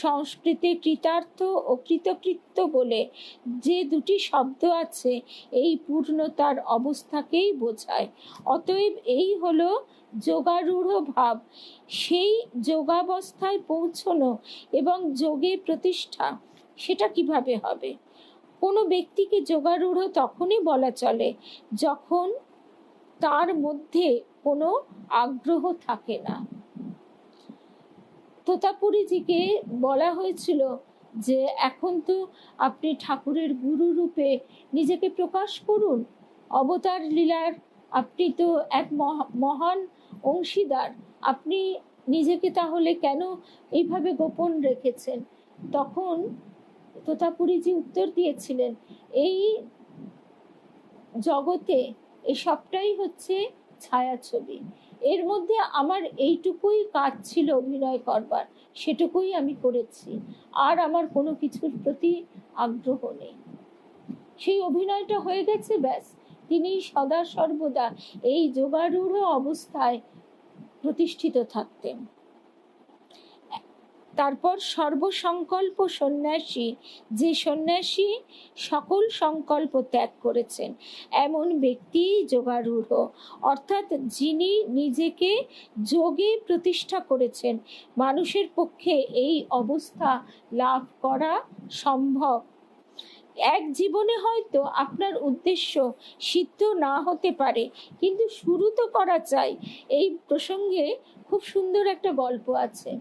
সংস্কৃতে কৃতার্থ ও কৃতকৃত্য বলে যে দুটি শব্দ আছে, এই পূর্ণতার অবস্থাকেই বোঝায়। অতএব এই হলো যোগারূঢ় ভাব, সেই যোগাবস্থায় পৌঁছনো এবং যোগে প্রতিষ্ঠা। সেটা কিভাবে হবে? কোনো ব্যক্তিকে যোগারূঢ় তখনই বলা চলে যখন তার মধ্যে কোনো আগ্রহ থাকে না। তোতাপুরীজিকে বলা হয়েছিল যে এখন তো আপনি ঠাকুরের গুরু রূপে নিজেকে প্রকাশ করুন, অবতার লীলার আপনি তো এক মহান অংশীদার, আপনি নিজেকে তাহলে কেন এইভাবে গোপন রেখেছেন? তখন তোতাপুরীজি উত্তর দিয়েছিলেন, এই জগতে এই সবটাই হচ্ছে ছায়াছবি। এর মধ্যে আমার এইটুকুই কাজ ছিল অভিনয় করবার, সেটুকুই আমি করেছি, আর আমার কোনো কিছুর প্রতি আগ্রহ নেই। সেই অভিনয়টা হয়ে গেছে, ব্যাস। তিনি সদা সর্বদা এই যোগারূঢ় অবস্থায় প্রতিষ্ঠিত থাকতেন। তারপর সর্বসংকল্প সন্ন্যাসী, যে সন্ন্যাসী সকল সংকল্প ত্যাগ করেছেন, এমন ব্যক্তি যোগারূঢ়, অর্থাৎ যিনি নিজেকে যোগে প্রতিষ্ঠা করেছেন। মানুষের পক্ষে এই অবস্থা লাভ করা সম্ভব। এক জীবনে হয়তো আপনার উদ্দেশ্য সিদ্ধ না হতে পারে, কিন্তু শুরু তো করা চাই। এই প্রসঙ্গে খুব সুন্দর একটা গল্প আছে।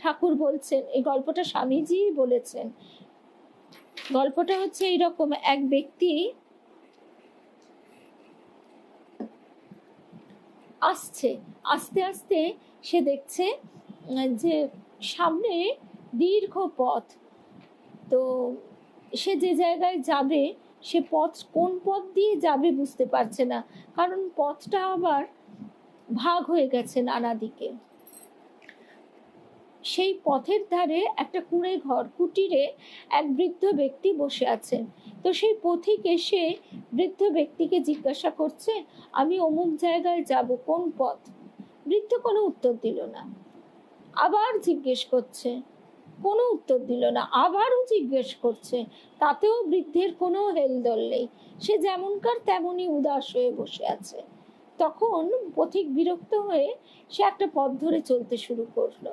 ঠাকুর বলছেন, এই গল্পটা স্বামীজি বলেছেন। গল্পটা হচ্ছে এইরকম, এক ব্যক্তি আসছে, আস্তে আস্তে সে দেখছে যে সামনে দীর্ঘ পথ। তো সে যে জায়গায় যাবে, সে পথ কোন পথ দিয়ে যাবে বুঝতে পারছে না, কারণ পথটা আবার ভাগ হয়ে গেছে নানা দিকে। সেই পথের ধারে একটা কুঁড়ে ঘর, কুটিরে এক বৃদ্ধ ব্যক্তি বসে আছেন। তো সেই পথিক এসে বৃদ্ধ ব্যক্তিকে জিজ্ঞাসা করছে, আমি অমুক জায়গায় যাব, কোন পথ? বৃদ্ধ কোনো উত্তর দিল না। আবার জিজ্ঞেস করছে, কোনো উত্তর দিল না। আবারও জিজ্ঞেস করছে, তাতেও বৃদ্ধের কোনো হেলদোল নেই। সে যেমনকার তেমনই উদাস হয়ে বসে আছে। তখন পথিক বিরক্ত হয়ে সে একটা পথ ধরে চলতে শুরু করলো।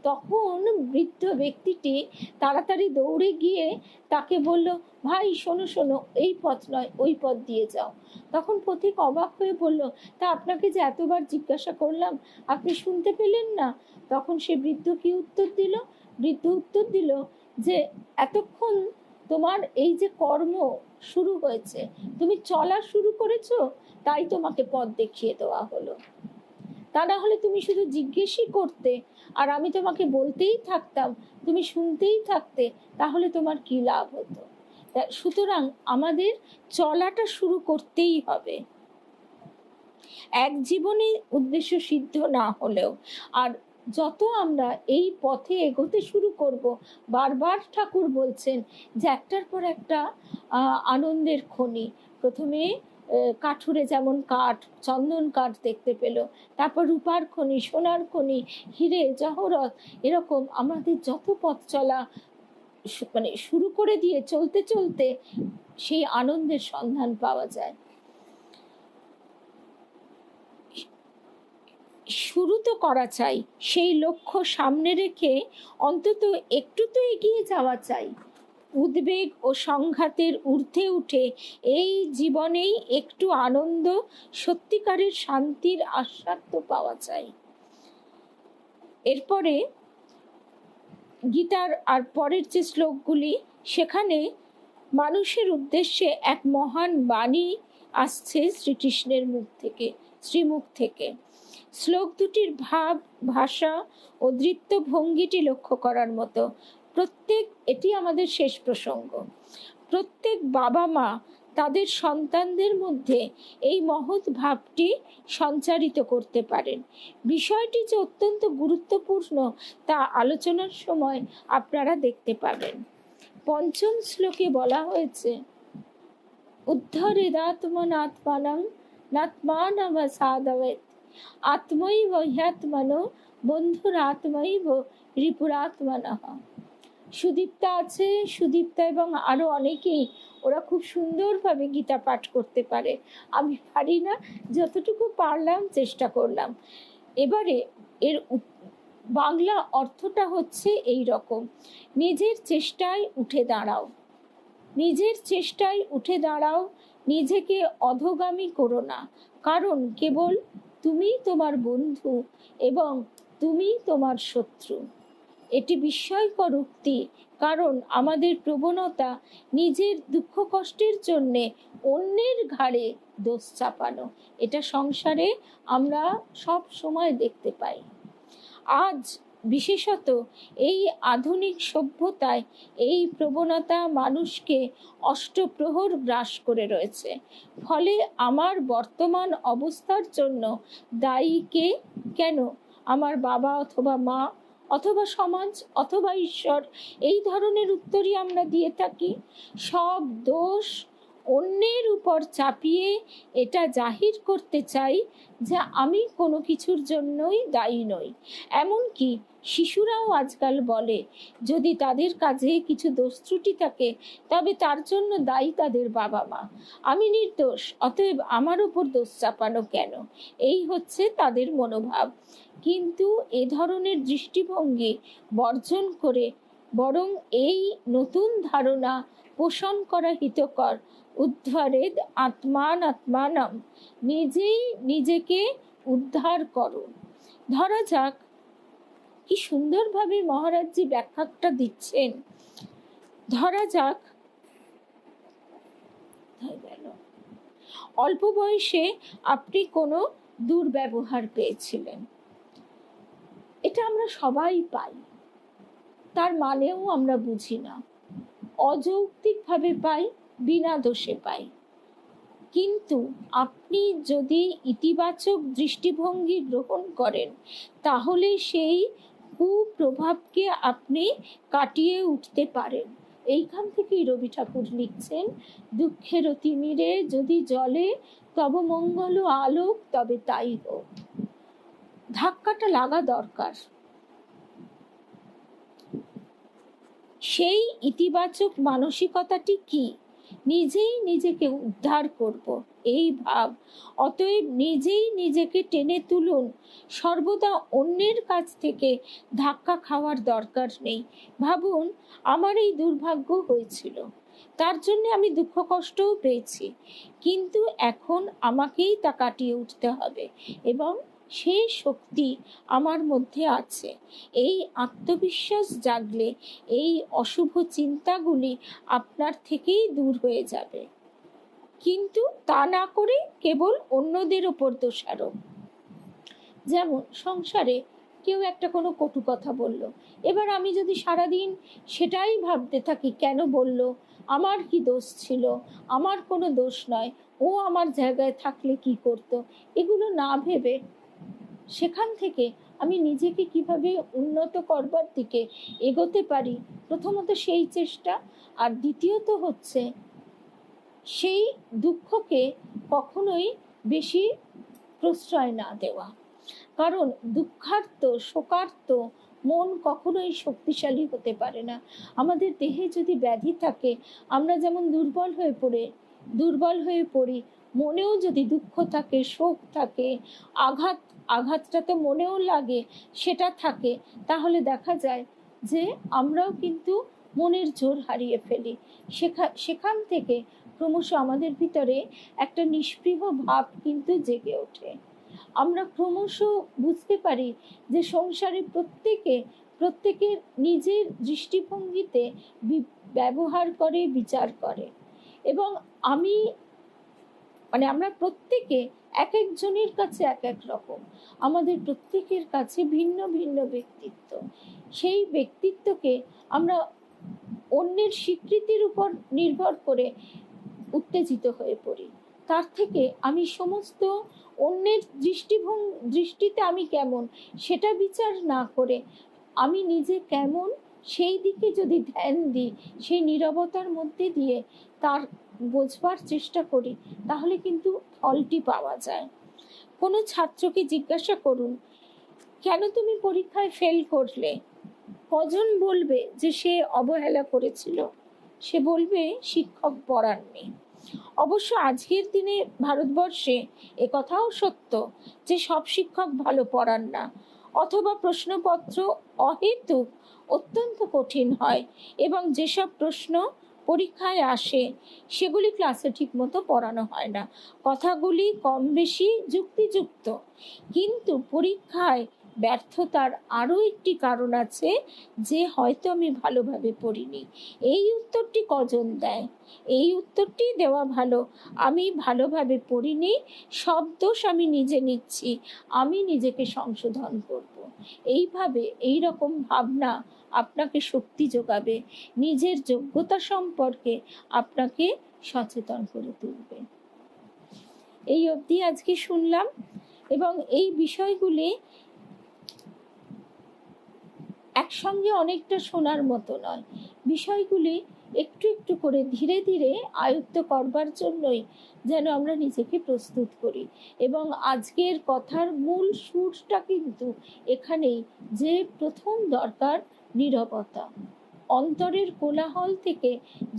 তখন বৃদ্ধ ব্যক্তিটি তাড়াতাড়ি দৌড়ে গিয়ে তাকে বলল, ভাই শোনো শোনো, এই পথ নয়, ওই পথ দিয়ে যাও। তখন পথিক অবাক হয়ে বলল, তা আপনাকে যে এতবার জিজ্ঞাসা করলাম, আপনি শুনতে পেলেন না? তখন সে বৃদ্ধ কি উত্তর দিল? বৃদ্ধ উত্তর দিল যে, এতক্ষণ তোমার এই যে কর্ম শুরু হয়েছে, তুমি চলা শুরু করেছো, তাই তোমাকে পথ দেখিয়ে দেওয়া হলো। তা না হলে তুমি শুধু জিজ্ঞেসই করতে, আর আমি তোমাকে বলতেই থাকতাম, তুমি শুনতেই থাকতে, তাহলে তোমার কি লাভ হতো? সুতরাং আমাদের চলাটা শুরু করতেই হবে, এক জীবনে উদ্দেশ্য সিদ্ধ না হলেও। আর যত আমরা এই পথে এগোতে শুরু করব, বারবার ঠাকুর বলছেন যে একটার পর একটা আনন্দের খনি। প্রথমে কাঠুরে যেমন কাঠ, চন্দন কাঠ দেখতে পেল, তারপর রূপার খনি, সোনার খনি, হিরে জহরত, এরকম আমাদের যত পথ চলা মানে শুরু করে দিয়ে চলতে চলতে সেই আনন্দের সন্ধান পাওয়া যায়। শুরু তো করা চাই, সেই লক্ষ্য সামনে রেখে অন্তত একটু তো এগিয়ে যাওয়া চাই। উদ্বেগ ও সংঘাতের ঊর্ধ্বে উঠে এই জীবনেই একটু আনন্দ, সত্যিকারের শান্তির আস্বাদ তো পাওয়া চাই। এরপরে গীতার আর পরের যে শ্লোকগুলি, সেখানে মানুষের উদ্দেশ্যে এক মহান বাণী আসছে শ্রীকৃষ্ণের মুখ থেকে, শ্রীমুখ থেকে। শ্লোক দুটির ভাব, ভাষা ও দৃত্য ভঙ্গিটি লক্ষ্য করার মতো। এটি আমাদের শেষ প্রসঙ্গ। প্রত্যেক বাবা মা তাদের সন্তানদের মধ্যে এই মহৎ ভাবটি সঞ্চারিত করতে পারেন। বিষয়টি যে অত্যন্ত গুরুত্বপূর্ণ তা আলোচনার সময় আপনারা দেখতে পাবেন। পঞ্চম শ্লোকে বলা হয়েছে, উদ্ধরেদাত্মনাত্মানং নাত্মানমসাদবেত আত্মৈব হ্যাত্মনো বন্ধুরাত্মৈব রিপুরাত্মনঃ। সুদীপ্তা আছে, সুদীপ্তা এবং আরো অনেকেই, ওরা খুব সুন্দরভাবে গীতা পাঠ করতে পারে। আমি পারি না, যতটুকু পারলাম চেষ্টা করলাম। এবারে এর বাংলা অর্থটা হচ্ছে এই রকম, নিজের চেষ্টায় উঠে দাঁড়াও, নিজের চেষ্টায় উঠে দাঁড়াও, নিজেকে অধোগামী করো না, কারণ কেবল তুমি তোমার বন্ধু এবং তুমি তোমার শত্রু। এটি বিস্ময়কর উক্তি, কারণ আমাদের প্রবণতা নিজের দুঃখ কষ্টের জন্যে অন্যের ঘাড়ে দোষ চাপানো, এটা সংসারে আমরা সব সময় দেখতে পাই। আজ বিশেষত এই আধুনিক সভ্যতায় এই প্রবণতা মানুষকে অষ্টপ্রহর গ্রাস করে রয়েছে। ফলে আমার বর্তমান অবস্থার জন্য দায়ী কে? কেন? আমার বাবা অথবা মা অথবা সমাজ অথবা ঈশ্বর? এই ধরনের উত্তরই আমরা দিয়ে থাকি। সব দোষ অন্যের উপর চাপিয়ে এটা জাহির করতে চাই যে আমি কোনো কিছুর জন্যই দায়ী নই। এমনকি শিশুরাও আজকাল বলে যদি তাদের কাজে কিছু দোষ ত্রুটি থাকে তবে তার জন্য দায়ী তাদের বাবা মা। আমি নির্দোষ, অতএব আমার উপর দোষ চাপানো কেন? এই হচ্ছে তাদের মনোভাব। কিন্তু এ ধরনের দৃষ্টিভঙ্গি বর্জন করে বরং এই নতুন ধারণা পোষণ করা হিতকর। উদ্ধারেদ আত্মান আত্মানম, নিজেই নিজেকে উদ্ধার করো। ধরা যাক, কি সুন্দরভাবে মহারাজজি ব্যাখ্যাটা দিচ্ছেন। ধরা যাক অল্প বয়সে আপনি কোনো দুর্ব্যবহার পেয়েছিলেন। এটা আমরা সবাই পাই, তার মানেও আমরা বুঝি না, অযৌক্তিকভাবে পাই, বিনা দোষে পাই। কিন্তু আপনি যদি ইতিবাচক দৃষ্টিভঙ্গি গ্রহণ করেন তাহলে সেই কুপ্রভাবকে আপনি কাটিয়ে উঠতে পারেন। এইখান থেকেই রবি ঠাকুর লিখছেন, দুঃখের তিমিরে যদি জলে তব মঙ্গল আলোক তবে তাই হোক। ধাক্কাটা লাগা দরকার। সেই ইতিবাচক মানসিকতাটি কি? নিজেই নিজেকে উদ্ধার করব, এই ভাব। অতএব নিজেই নিজেকে টেনে তুলুন। সর্বদা অন্যের কাছ থেকে ধাক্কা খাওয়ার দরকার নেই। ভাবুন, আমার এই দুর্ভাগ্য হয়েছিল, তার জন্য আমি দুঃখ কষ্টও পেয়েছি, কিন্তু এখন আমাকেই তা কাটিয়ে উঠতে হবে এবং সেই শক্তি আমার মধ্যে আছে। এই আত্মবিশ্বাস জাগলে এই অশুভ চিন্তাগুলি আপনার থেকেই দূর হয়ে যাবে। কিন্তু তা না করে কেবল অন্যদের ওপর দোষারোপ। যেমন সংসারে কেউ একটা কোনো কটু কথা বলল, এবার আমি যদি সারাদিন সেটাই ভাবতে থাকি, কেন বলল, আমার কি দোষ ছিল, আমার কোনো দোষ নয়, ও আমার জায়গায় থাকলে কি করত, এগুলো না ভেবে সেখান থেকে আমি নিজেকে কিভাবে উন্নত করবার দিকে এগোতে পারি, প্রথমত সেই চেষ্টা। আর দ্বিতীয়ত হচ্ছে সেই দুঃখকে কখনোই বেশি প্রশ্রয় না দেওয়া। কারণ দুঃখার্ত শোকার্ত মন কখনোই শক্তিশালী হতে পারে না। আমাদের দেহে যদি ব্যাধি থাকে, আমরা যেমন দুর্বল হয়ে পড়ি, মনেও যদি দুঃখ থাকে, শোক থাকে, আঘাতটা তো মনেও লাগে, সেটা থাকে, তাহলে দেখা যায় যে আমরাও কিন্তু মনের জোর হারিয়ে ফেলি। সেখান থেকে ক্রমশ আমাদের ভিতরে একটা নিষ্পৃহ ভাব কিন্তু জেগে ওঠে। আমরা ক্রমশ বুঝতে পারি যে সংসারে প্রত্যেকের নিজের দৃষ্টিভঙ্গিতে ব্যবহার করে, বিচার করে। এবং আমরা প্রত্যেকে এক একজনের কাছে এক এক রকম, আমাদের প্রত্যেকের কাছে ভিন্ন ভিন্ন ব্যক্তিত্ব। সেই ব্যক্তিত্বকে আমরা অন্যের স্বীকৃতির উপর নির্ভর করে উত্তেজিত হয়ে পড়ি। তার থেকে আমি সমস্ত অন্যের দৃষ্টিতে আমি কেমন সেটা বিচার না করে আমি নিজে কেমন সেই দিকে যদি ধ্যান দিই, সেই নীরবতার মধ্যে দিয়ে তার বোঝবার চেষ্টা করি, তাহলে কিন্তু ফলটি পাওয়া যায়। কোনো ছাত্রকে জিজ্ঞাসা করুন, কেন তুমি পরীক্ষায় ফেল করলে? কজন বলবে যে সে অবহেলা করেছিল? সে বলবে শিক্ষক পড়াননি। অবশ্য আজকের দিনে ভারতবর্ষে একথাও সত্য যে সব শিক্ষক ভালো পড়ান না, অথবা প্রশ্নপত্র অহেতুক অত্যন্ত কঠিন হয় এবং যেসব প্রশ্ন পরীক্ষায় আসে সেগুলি ক্লাসে ঠিকমতো পড়ানো হয় না। কথাগুলি কম বেশি যুক্তিযুক্ত, কিন্তু পরীক্ষায় ব্যর্থতার আরও একটি কারণ আছে, যে হয়তো আমি ভালোভাবে পড়িনি। এই উত্তরটি কজন দেয়? এই উত্তরটি দেওয়া ভালো, আমি ভালোভাবে পড়িনি, সব দোষ আমি নিজে নিচ্ছি, আমি নিজেকে সংশোধন করব। এইভাবে এই রকম ভাবনা আপনাকে শক্তি যোগাবে, নিজের যোগ্যতা সম্পর্কে আপনাকে সচেতন করে তুলবে। এই অবধি আজকে শুনলাম, এবং এই বিষয়গুলি একসঙ্গে অনেকটা শোনার মতো নয়, বিষয়গুলি একটু একটু করে ধীরে ধীরে আয়ত্ত করবার জন্যই যেন আমরা নিজেকে প্রস্তুত করি। এবং আজকের কথার মূল সুরটা কিন্তু এখানেই, যে প্রথম দরকার নীরবতা। অন্তরের কোলাহল থেকে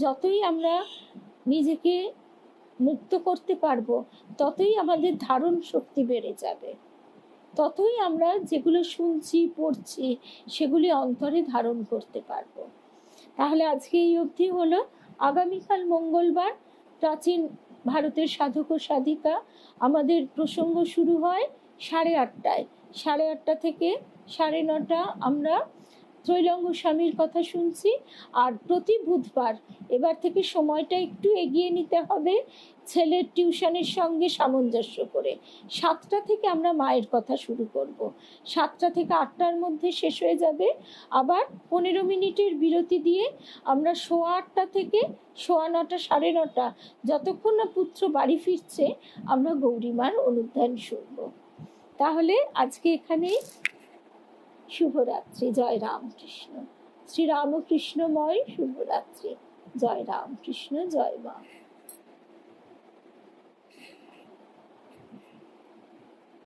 যতই আমরা নিজেকে মুক্ত করতে পারবো, ততই আমাদের ধারণ শক্তি বেড়ে যাবে, ততই আমরা যেগুলো শুনছি পড়ছি সেগুলি অন্তরে ধারণ করতে পারবো। তাহলে আজকে এই অবধি হলো। আগামীকাল মঙ্গলবার প্রাচীন ভারতের সাধক ও সাধিকা, আমাদের প্রসঙ্গ শুরু হয় 8:30টায়। 8:30 থেকে 9:30 আমরা ত্রৈলঙ্গ স্বামীর কথা শুনছি। আর প্রতি বুধবার, এবার থেকে সময়টা একটু এগিয়ে নিতে হবে ছেলের টিউশনের সঙ্গে সামঞ্জস্য করে, 7টা থেকে আমরা মায়ের কথা শুরু করব। 7টা থেকে 8টার মধ্যে শেষ হয়ে যাবে। আবার 15 মিনিটের বিরতি দিয়ে আমরা 8:15 থেকে 9:15, 9:30, যতক্ষণ না পুত্র বাড়ি ফিরছে, আমরা গৌরীমার অনুধ্যান শুনব। তাহলে আজকে এখানেই। শুভরাত্রি। জয় রামকৃষ্ণ। শ্রীরামকৃষ্ণময়। শুভরাত্রি। জয় রামকৃষ্ণ। জয় মা।